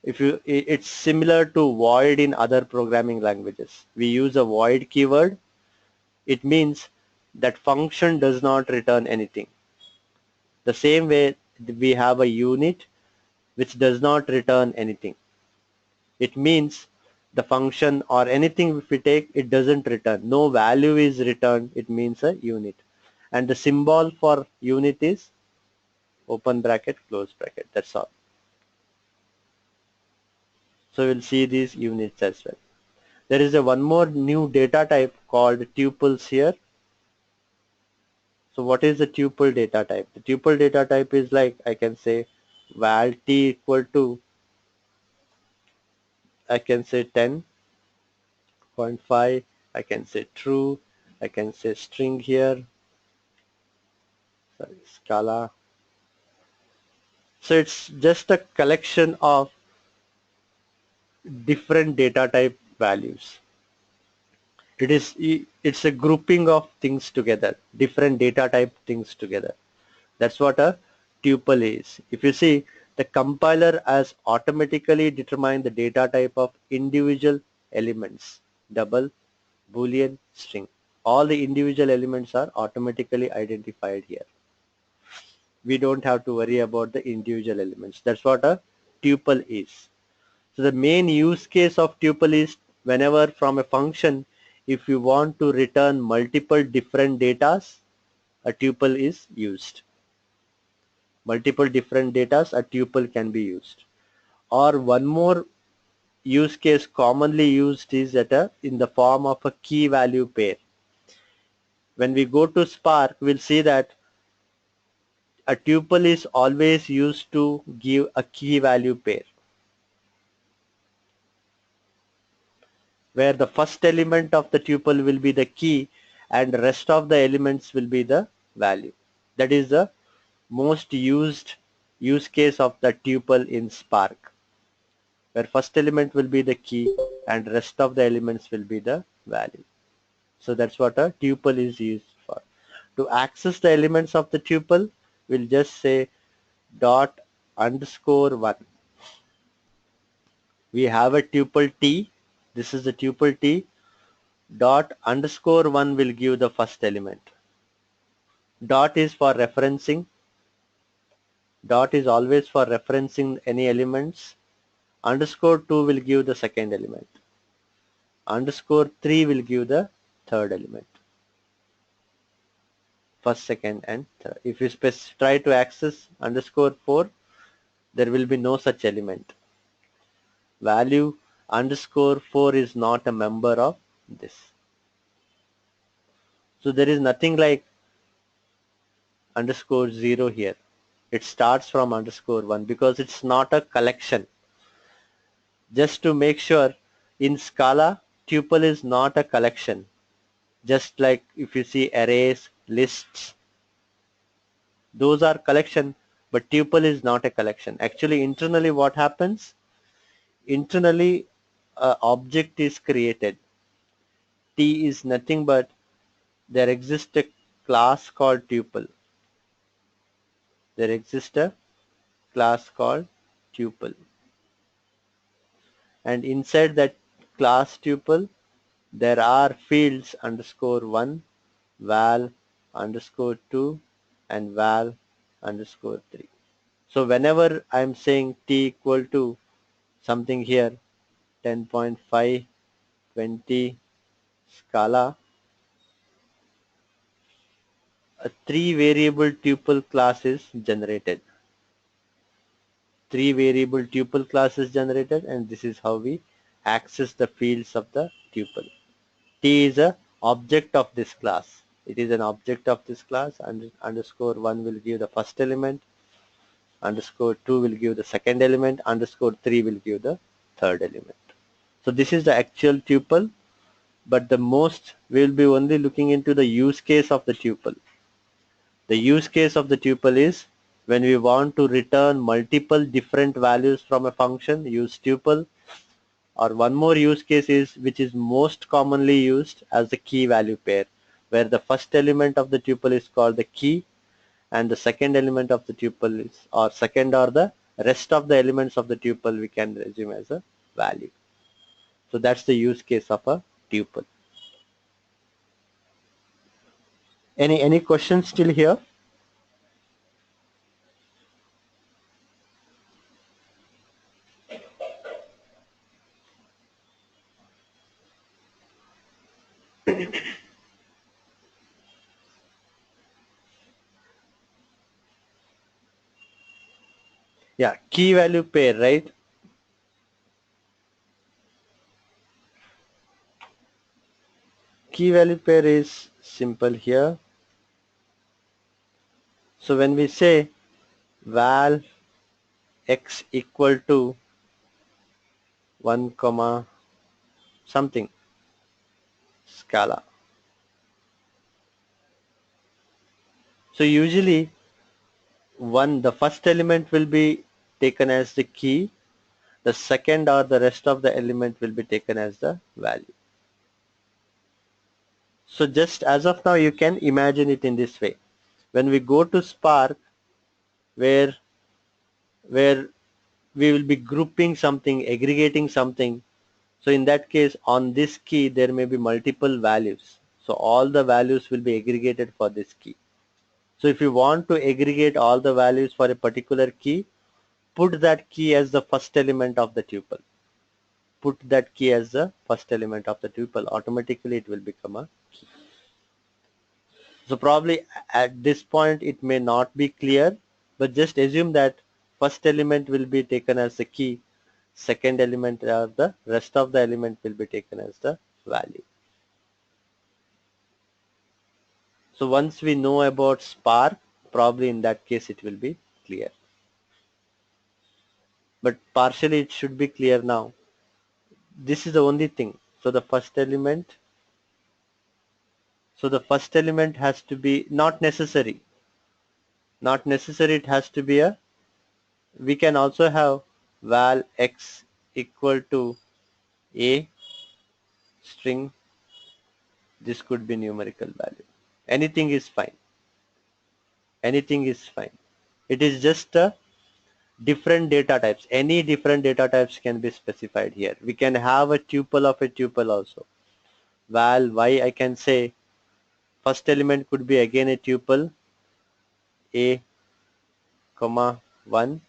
It's similar to void in other programming languages. We use a void keyword. It means that function does not return anything. The same way we have a unit which does not return anything. It means the function or anything if we take, it doesn't return. No value is returned. It means a unit. And the symbol for unit is open bracket, close bracket. That's all. So we'll see these units as well. There is a one more new data type called tuples here. So what is the tuple data type? The tuple data type is like, I can say val t equal to, I can say 10.5, I can say true, I can say string here, sorry, Scala. So it's just a collection of different data type values. It's a grouping of things together, different data type things together. That's what a tuple is. If you see, the compiler has automatically determined the data type of individual elements, double, boolean, string. All the individual elements are automatically identified here. We don't have to worry about the individual elements. That's what a tuple is. So the main use case of tuple is whenever from a function, if you want to return multiple different datas, a tuple is used. Multiple different datas, a tuple can be used. Or one more use case commonly used is in the form of a key value pair. When we go to Spark, we'll see that a tuple is always used to give a key value pair, where the first element of the tuple will be the key and the rest of the elements will be the value. That is the most used use case of the tuple in Spark, where first element will be the key and rest of the elements will be the value. So that's what a tuple is used for. To access the elements of the tuple, we'll just say dot underscore 1. We have a tuple t. This is the tuple t. Dot underscore 1 will give the first element. Dot is for referencing. Dot is always for referencing any elements. Underscore 2 will give the second element. Underscore 3 will give the third element. First, second, and third. If you try to access underscore 4, there will be no such element. Value underscore 4 is not a member of this. So there is nothing like underscore 0 here. It starts from underscore 1 because it's not a collection. Just to make sure, in Scala, tuple is not a collection. Just like if you see arrays, lists, those are collection, but tuple is not a collection. Actually, internally what happens? Internally, an object is created. T is nothing but there exists a class called tuple. There exists a class called tuple. And inside that class tuple, there are fields underscore 1, val underscore 2, and val underscore 3. So whenever I'm saying t equal to something here, 10.5, 20, Scala, a 3 variable tuple class is generated. 3 variable tuple class is generated, and this is how we access the fields of the tuple. T is a object of this class. It is an object of this class, and underscore 1 will give the first element, underscore 2 will give the second element, underscore 3 will give the third element. So this is the actual tuple, but the most we will be only looking into the use case of the tuple. The use case of the tuple is when we want to return multiple different values from a function, use tuple. Or one more use case is which is most commonly used as the key value pair, where the first element of the tuple is called the key and the second element of the tuple is, or second or the rest of the elements of the tuple we can assume as a value. So that's the use case of a tuple. Any questions still here? Yeah, key value pair, right? Key value pair is simple here. So when we say val x equal to 1 comma something Scala. So usually the first element will be taken as the key, the second or the rest of the element will be taken as the value. So just as of now, you can imagine it in this way. When we go to Spark, where we will be grouping something, aggregating something. So in that case, on this key, there may be multiple values. So all the values will be aggregated for this key. So if you want to aggregate all the values for a particular key, put that key as the first element of the tuple. Put that key as the first element of the tuple. Automatically, it will become a key. So probably at this point, it may not be clear, but just assume that first element will be taken as the key, second element or the rest of the element will be taken as the value. So once we know about Spark, probably in that case it will be clear. But partially it should be clear now. This is the only thing. So the first element has to be not necessary. Not necessary, it has to be a, we can also have val x equal to a string. This could be numerical value. Anything is fine. Anything is fine. It is just a different data types. Any different data types can be specified here. We can have a tuple of a tuple also. Val y, I can say first element could be again a tuple a comma 1.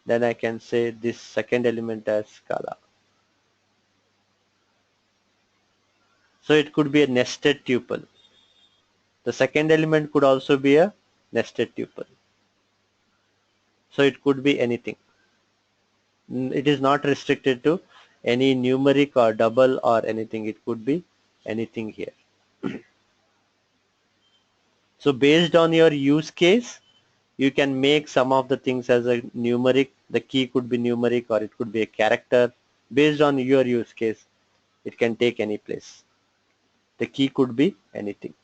Then I can say this second element as Scala. So it could be a nested tuple. The second element could also be a nested tuple. So it could be anything. It is not restricted to any numeric or double or anything. It could be anything here. So based on your use case, you can make some of the things as a numeric. The key could be numeric or it could be a character. Based on your use case, it can take any place. The key could be anything.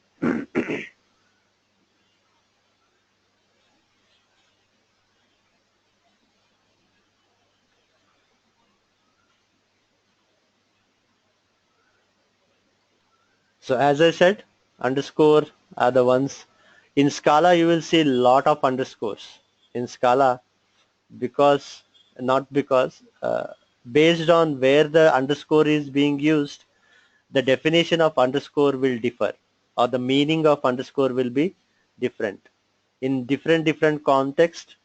So as I said, underscore are the ones. In Scala, you will see a lot of underscores. In Scala, because, not because, based on where the underscore is being used, the definition of underscore will differ, or the meaning of underscore will be different. In different context,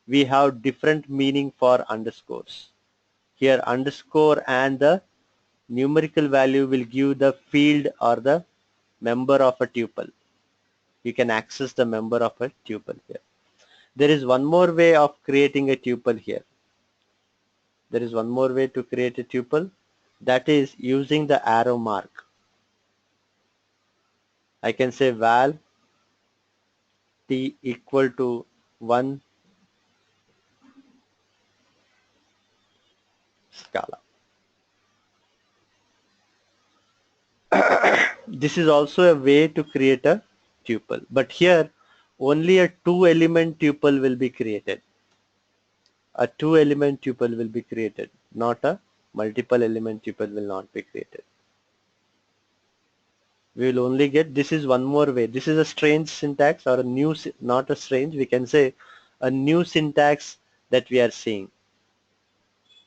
we have different meaning for underscores. Here underscore and the numerical value will give the field or the member of a tuple. You can access the member of a tuple here. There is one more way of creating a tuple here. There is one more way to create a tuple, that is using the arrow mark. I can say val t equal to 1 Scala. This is also a way to create a tuple, but here only a 2-element tuple will be created. A 2-element tuple will be created, not a multiple element tuple will not be created. We will only get, this is one more way. This is a strange syntax, or a new, not a strange, we can say a new syntax that we are seeing.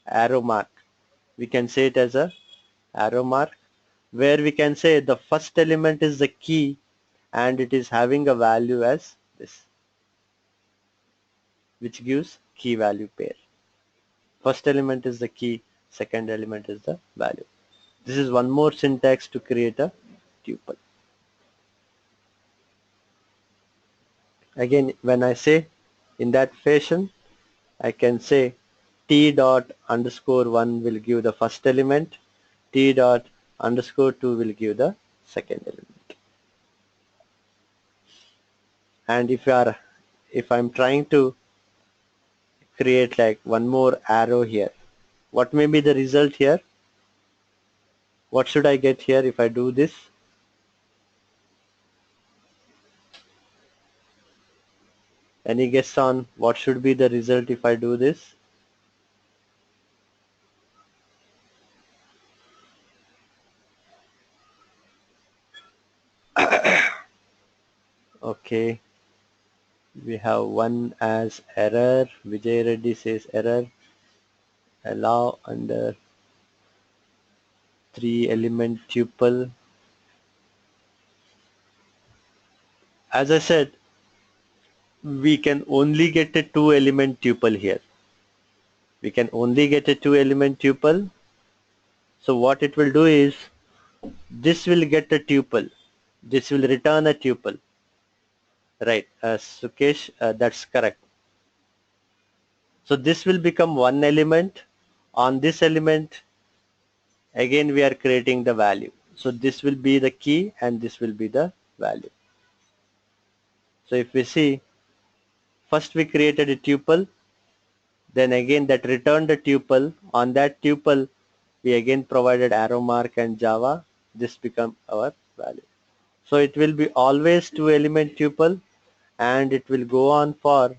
Arrow mark. We can say it as a arrow mark, where we can say the first element is the key and it is having a value as this, which gives key value pair. First element is the key, second element is the value. This is one more syntax to create a tuple. Again, when I say in that fashion, I can say t dot underscore 1 will give the first element, t dot underscore 2 will give the second element. And if I'm trying to create like one more arrow here, what may be the result here? What should I get here if I do this? Any guess on what should be the result if I do this? Okay, we have one as error. Vijay Reddy says error. Allow under 3-element tuple. As I said, we can only get a 2-element tuple here. We can only get a 2-element tuple. So what it will do is, this will get a tuple. This will return a tuple. Right, Sukesh, that's correct. So this will become one element. On this element, again we are creating the value. So this will be the key and this will be the value. So if we see, first we created a tuple, then again that returned a tuple. On that tuple, we again provided arrow mark and Java. This become our value. So it will be always 2-element tuple, and it will go on for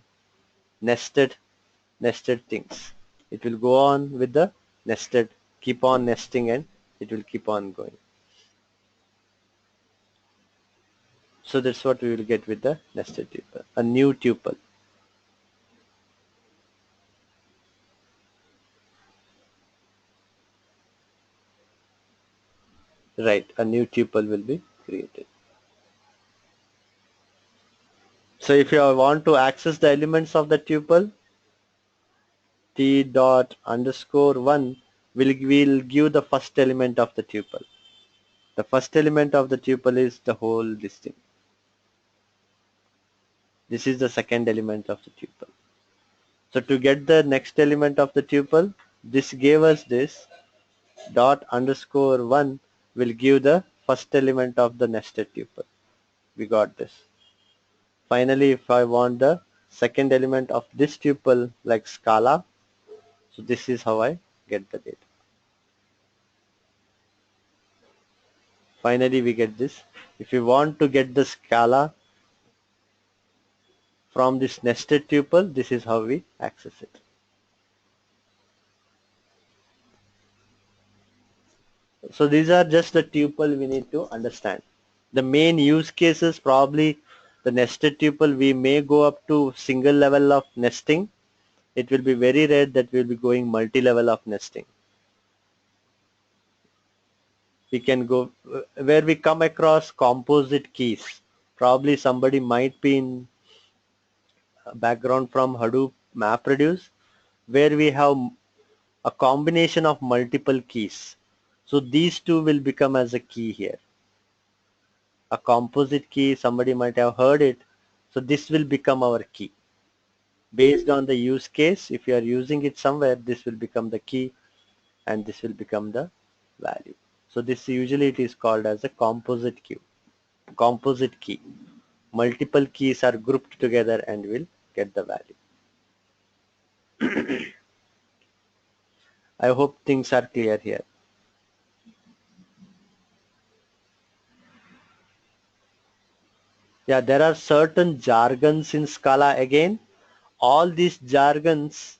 nested things. It will go on with the nested, keep on nesting, and it will keep on going. So that's what we will get with the nested tuple, a new tuple. Right, a new tuple will be created. So if you want to access the elements of the tuple, t dot underscore 1 will give the first element of the tuple. The first element of the tuple is the whole listing. This is the second element of the tuple. So to get the next element of the tuple, this gave us this dot underscore 1 will give the first element of the nested tuple. We got this. Finally, if I want the second element of this tuple like Scala, so this is how I get the data. Finally, we get this. If you want to get the Scala from this nested tuple, this is how we access it. So these are just the tuple we need to understand. The main use cases, probably the nested tuple, we may go up to single level of nesting. It will be very rare that we will be going multi-level of nesting. We can go where we come across composite keys. Probably somebody might be in background from Hadoop MapReduce, where we have a combination of multiple keys. So these two will become as a key here. A composite key, somebody might have heard it. So this will become our key. Based on the use case, if you are using it somewhere, this will become the key and this will become the value. So this usually it is called as a composite key. Multiple keys are grouped together and will get the value. I hope things are clear here. Yeah, there are certain jargons in Scala again. All these jargons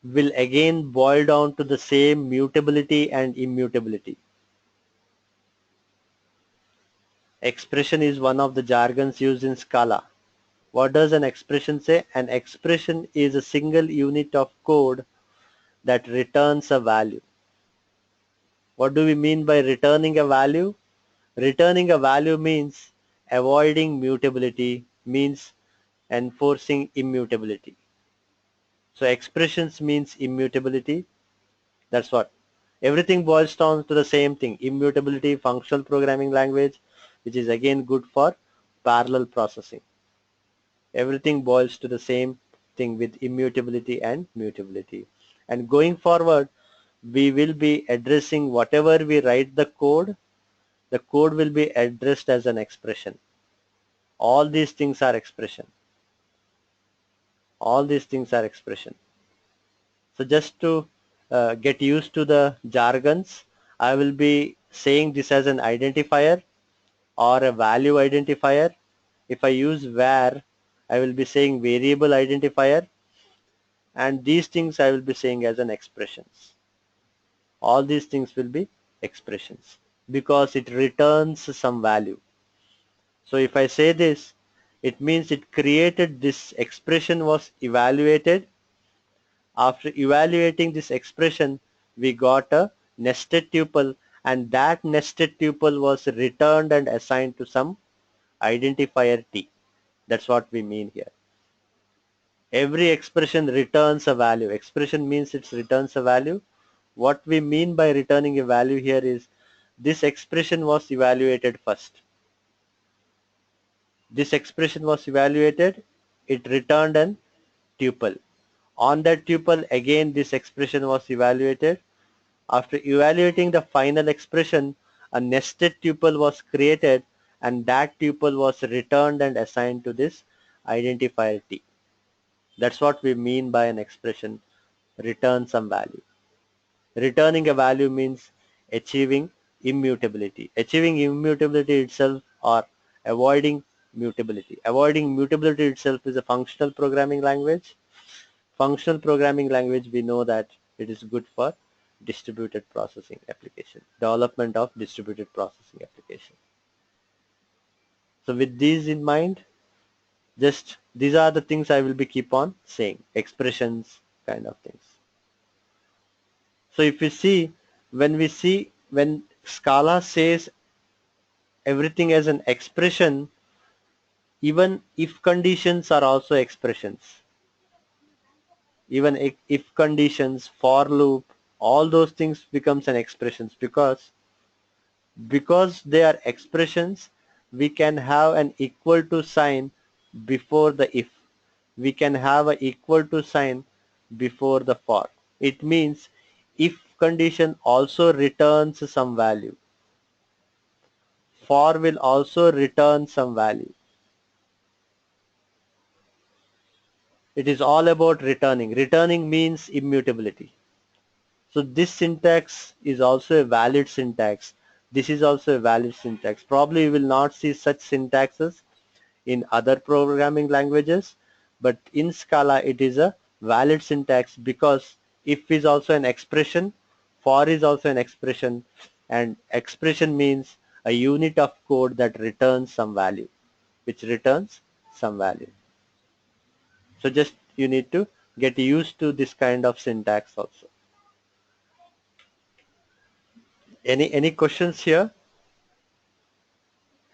will again boil down to the same mutability and immutability. Expression is one of the jargons used in Scala. What does an expression say? An expression is a single unit of code that returns a value. What do we mean by returning a value? Returning a value means avoiding mutability, means enforcing immutability. So expressions means immutability. That's what. Everything boils down to the same thing. Immutability, functional programming language, which is again good for parallel processing. Everything boils to the same thing with immutability and mutability. And going forward, we will be addressing whatever we write the code will be addressed as an expression. All these things are expression. All these things are expression. So just to get used to the jargons, I will be saying this as an identifier or a value identifier. If I use var, I will be saying variable identifier, and these things I will be saying as an expressions. All these things will be expressions because it returns some value. So if I say this, It means it created this expression was evaluated. After evaluating this expression, we got a nested tuple, and that nested tuple was returned and assigned to some identifier t. That's what we mean here. Every expression returns a value. Expression means it returns a value. What we mean by returning a value here is this expression was evaluated first. This expression was evaluated, it returned an tuple. On that tuple, again this expression was evaluated. After evaluating the final expression, a nested tuple was created, and that tuple was returned and assigned to this identifier t. That's what we mean by an expression return some value. Returning a value means achieving immutability. Achieving immutability itself or avoiding mutability. Avoiding mutability itself is a functional programming language. Functional programming language, we know that it is good for distributed processing application, development of distributed processing application. So with these in mind, just these are the things I will be keep on saying, expressions kind of things. So if we see, when Scala says everything as an expression, even if conditions are also expressions. Even if conditions, for loop, all those things becomes an expressions because they are expressions, we can have an equal to sign before the if. We can have a equal to sign before the for. It means if condition also returns some value. For will also return some value. It is all about returning. Returning means immutability. So this syntax is also a valid syntax. This is also a valid syntax. Probably you will not see such syntaxes in other programming languages, but in Scala it is a valid syntax because if is also an expression, for is also an expression, and expression means a unit of code that returns some value, which returns some value. So just you need to get used to this kind of syntax also. Any questions here?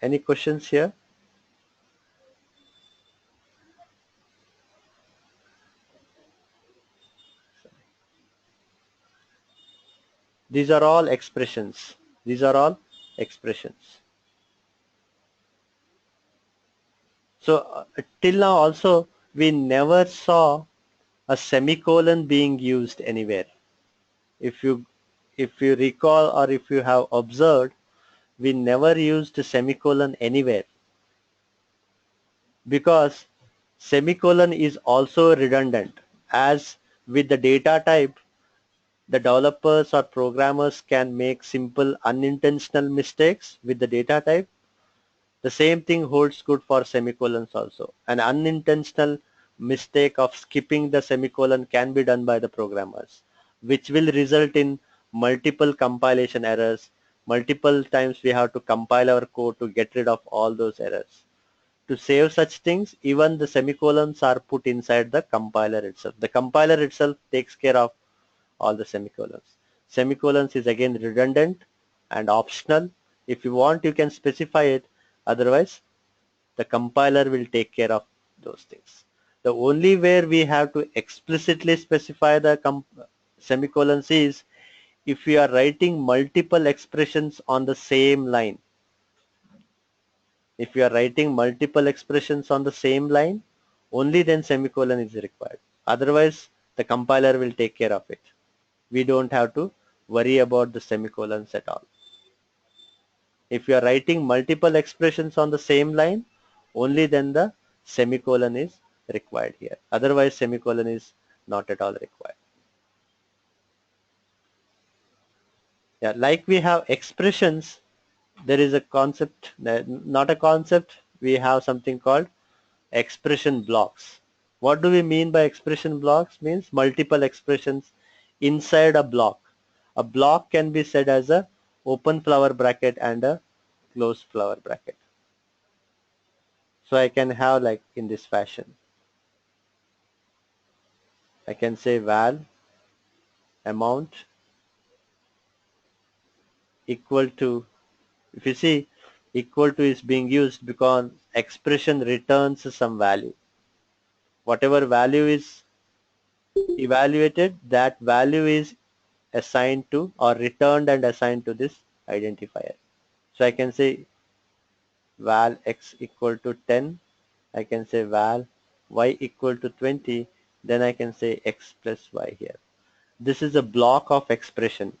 Any questions here? These are all expressions. These are all expressions. So till now also we never saw a semicolon being used anywhere. If you recall or if you have observed, we never used a semicolon anywhere because semicolon is also redundant. As with the data type, the developers or programmers can make simple unintentional mistakes with the data type. The same thing holds good for semicolons also. An unintentional mistake of skipping the semicolon can be done by the programmers, which will result in multiple compilation errors. Multiple times we have to compile our code to get rid of all those errors. To save such things, even the semicolons are put inside the compiler itself. The compiler itself takes care of all the semicolons. Semicolons is again redundant and optional. If you want, you can specify it. Otherwise, the compiler will take care of those things. The only where we have to explicitly specify the semicolons is if we are writing multiple expressions on the same line. If you are writing multiple expressions on the same line, only then semicolon is required. Otherwise, the compiler will take care of it. We don't have to worry about the semicolons at all. If you are writing multiple expressions on the same line, only then the semicolon is required here. Otherwise, semicolon is not at all required. Yeah, like we have expressions, there is a concept, not a concept, we have something called expression blocks. What do we mean by expression blocks? Means multiple expressions inside a block. A block can be said as a open flower bracket and a closed flower bracket. So I can have like in this fashion. I can say val amount equal to, if you see, equal to is being used because expression returns some value. Whatever value is evaluated, that value is assigned to or returned and assigned to this identifier. So I can say val x equal to 10, I can say val y equal to 20, then I can say x plus y here. This is a block of expression.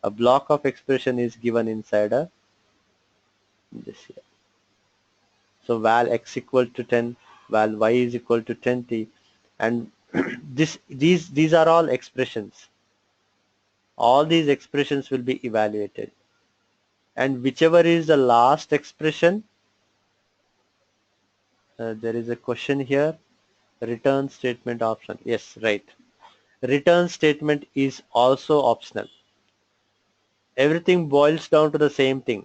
A block of expression is given inside a this here. So val x equal to 10, val y is equal to 20, and these are all expressions. All these expressions will be evaluated, and whichever is the last expression, there is a question here. Return statement option. Yes, right. Return statement is also optional. Everything boils down to the same thing.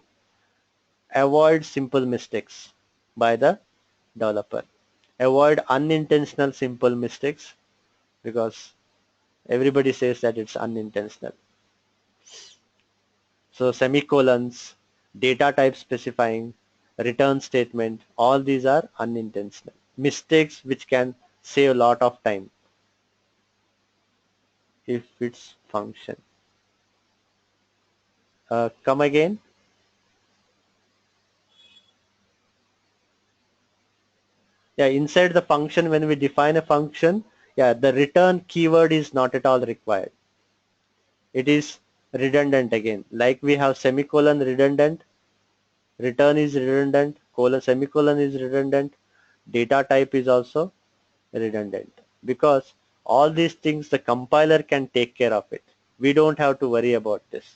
Avoid simple mistakes by the developer. Avoid unintentional simple mistakes because everybody says that it's unintentional. So semicolons, data type specifying, return statement, all these are unintentional. Mistakes which can save a lot of time if it's function. Come again. Yeah, inside the function when we define a function, yeah, the return keyword is not at all required. It is redundant again. Like we have semicolon redundant, return is redundant, colon semicolon is redundant, data type is also redundant. Because all these things the compiler can take care of it. We don't have to worry about this.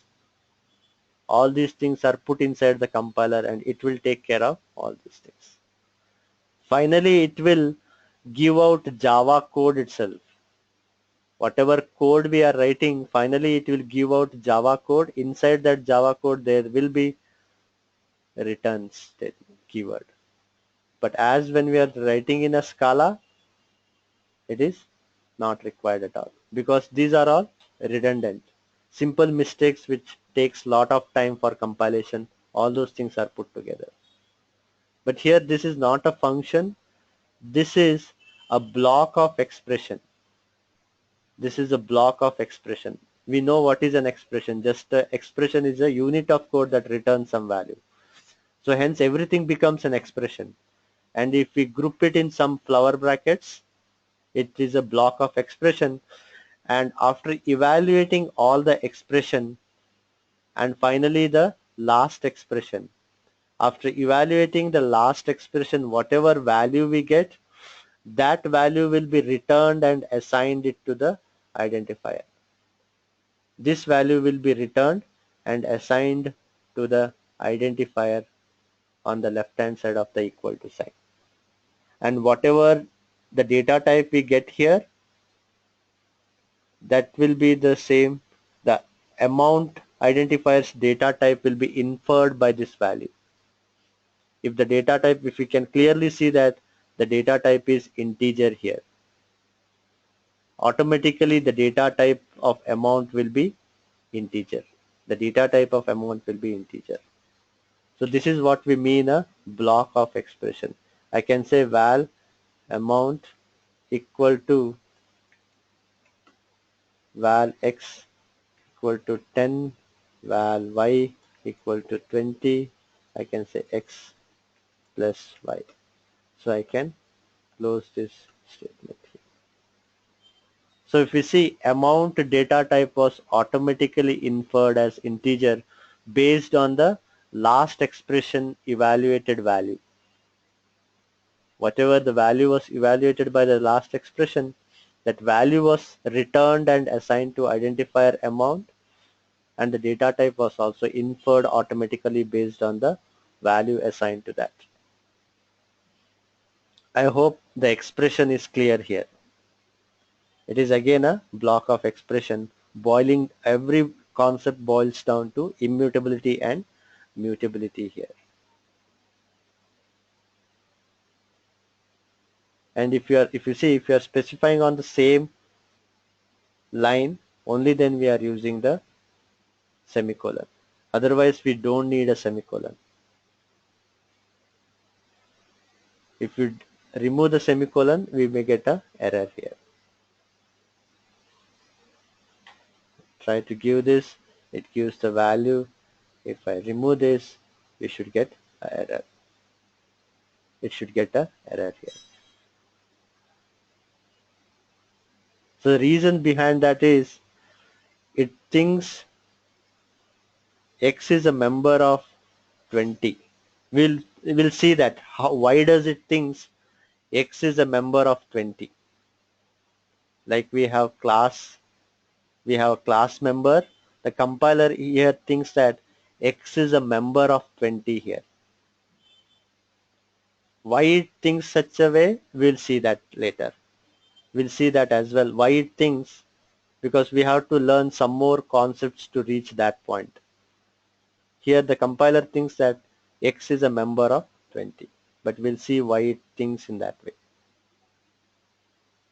All these things are put inside the compiler and it will take care of all these things. Finally, it will give out Java code itself. Whatever code we are writing, finally it will give out Java code. Inside that Java code, there will be a return statement keyword. But as when we are writing in a Scala, it is not required at all because these are all redundant. Simple mistakes which takes lot of time for compilation, all those things are put together. But here this is not a function, this is a block of expression. This is a block of expression. We know what is an expression. Just a expression is a unit of code that returns some value. So hence everything becomes an expression. And if we group it in some flower brackets, it is a block of expression. And after evaluating all the expression and finally the last expression, after evaluating the last expression, whatever value we get, that value will be returned and assigned it to the identifier. This value will be returned and assigned to the identifier on the left hand side of the equal to sign. And whatever the data type we get here, that will be the same. The amount identifier's data type will be inferred by this value. If the data type, if we can clearly see that the data type is integer here, automatically the data type of amount will be integer. The data type of amount will be integer. So this is what we mean a block of expression. I can say val amount equal to val x equal to 10, val y equal to 20. I can say x plus y. So I can close this statement here. So if we see amount data type was automatically inferred as integer based on the last expression evaluated value. Whatever the value was evaluated by the last expression, that value was returned and assigned to identifier amount, and the data type was also inferred automatically based on the value assigned to that. I hope the expression is clear here. It is again a block of expression. Boiling every concept boils down to immutability and mutability here. And if you are specifying on the same line, only then we are using the semicolon. Otherwise we don't need a semicolon. If you remove the semicolon, we may get a error here. Try to give this, it gives the value. If I remove this, we should get an error. It should get a error here. So the reason behind that is it thinks X is a member of 20. We'll see that. Why does it thinks X is a member of 20? Like we have a class member. The compiler here thinks that X is a member of 20 here. Why it thinks such a way, we'll see that later. We'll see that as well. Why it thinks, because we have to learn some more concepts to reach that point. Here the compiler thinks that X is a member of 20, but we'll see why it thinks in that way.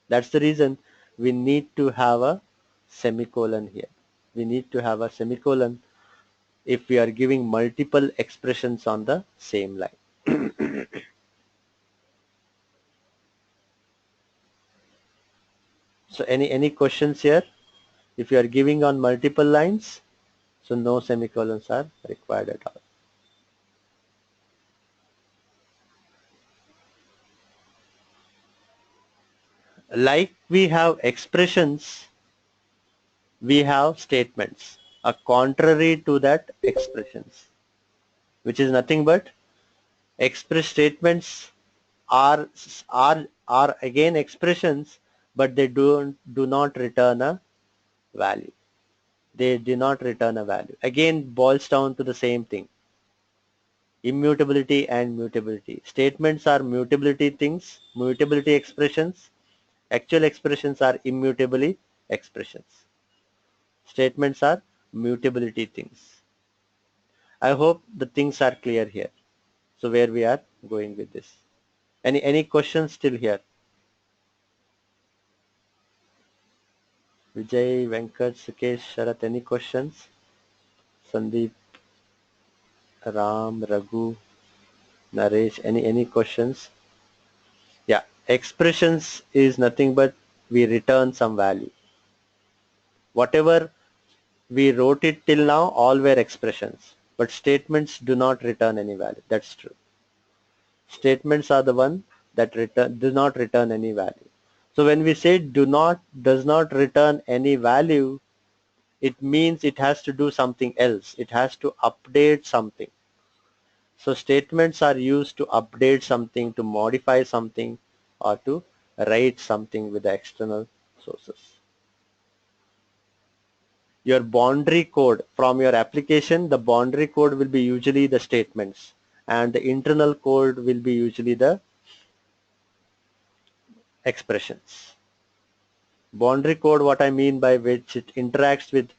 That's the reason we need to have a semicolon here. We need to have a semicolon if we are giving multiple expressions on the same line. So any questions here? If you are giving on multiple lines, so no semicolons are required at all. Like we have expressions, we have statements, a contrary to that expressions, which is nothing but express statements are again expressions, but they do not return a value. They do not return a value. Again boils down to the same thing. Immutability and mutability. Statements are mutability things, mutability expressions. Actual expressions are immutably expressions. Statements are mutability things. I hope the things are clear here. So where we are going with this. Any questions still here? Vijay, Venkat, Sukesh, Sharat, any questions? Sandeep, Ram, Raghu, Naresh, any questions? Yeah, expressions is nothing but we return some value. Whatever we wrote it till now, all were expressions, but statements do not return any value. That's true. Statements are the one that do not return any value. So when we say does not return any value, it means it has to do something else. It has to update something. So statements are used to update something, to modify something, or to write something with the external sources. Your boundary code from your application, the boundary code will be usually the statements, and the internal code will be usually the expressions. Boundary code, what I mean by which it interacts with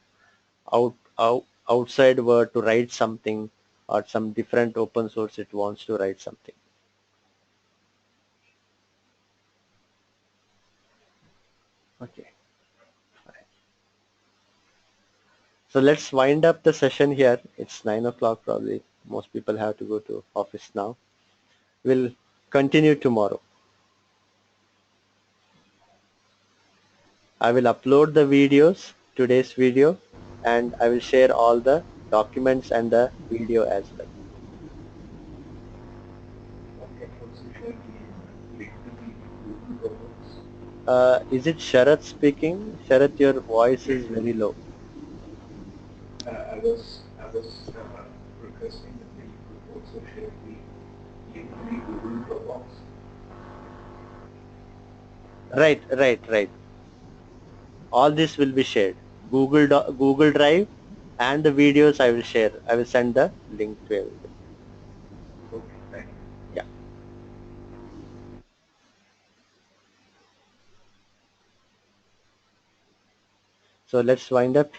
outside word to write something, or some different open source it wants to write something. Okay. So let's wind up the session here. It's 9 o'clock probably. Most people have to go to office now. We'll continue tomorrow. I will upload the videos, today's video, and I will share all the documents and the video as well. Okay, also share the link to the Google Docs. Is it Sharath speaking? Sharath, your voice is very low. I was requesting that you could also share the link to the Google Docs. Right. All this will be shared. Google Drive and the videos I will share. I will send the link to everybody. Okay, thank you. Yeah. So let's wind up here.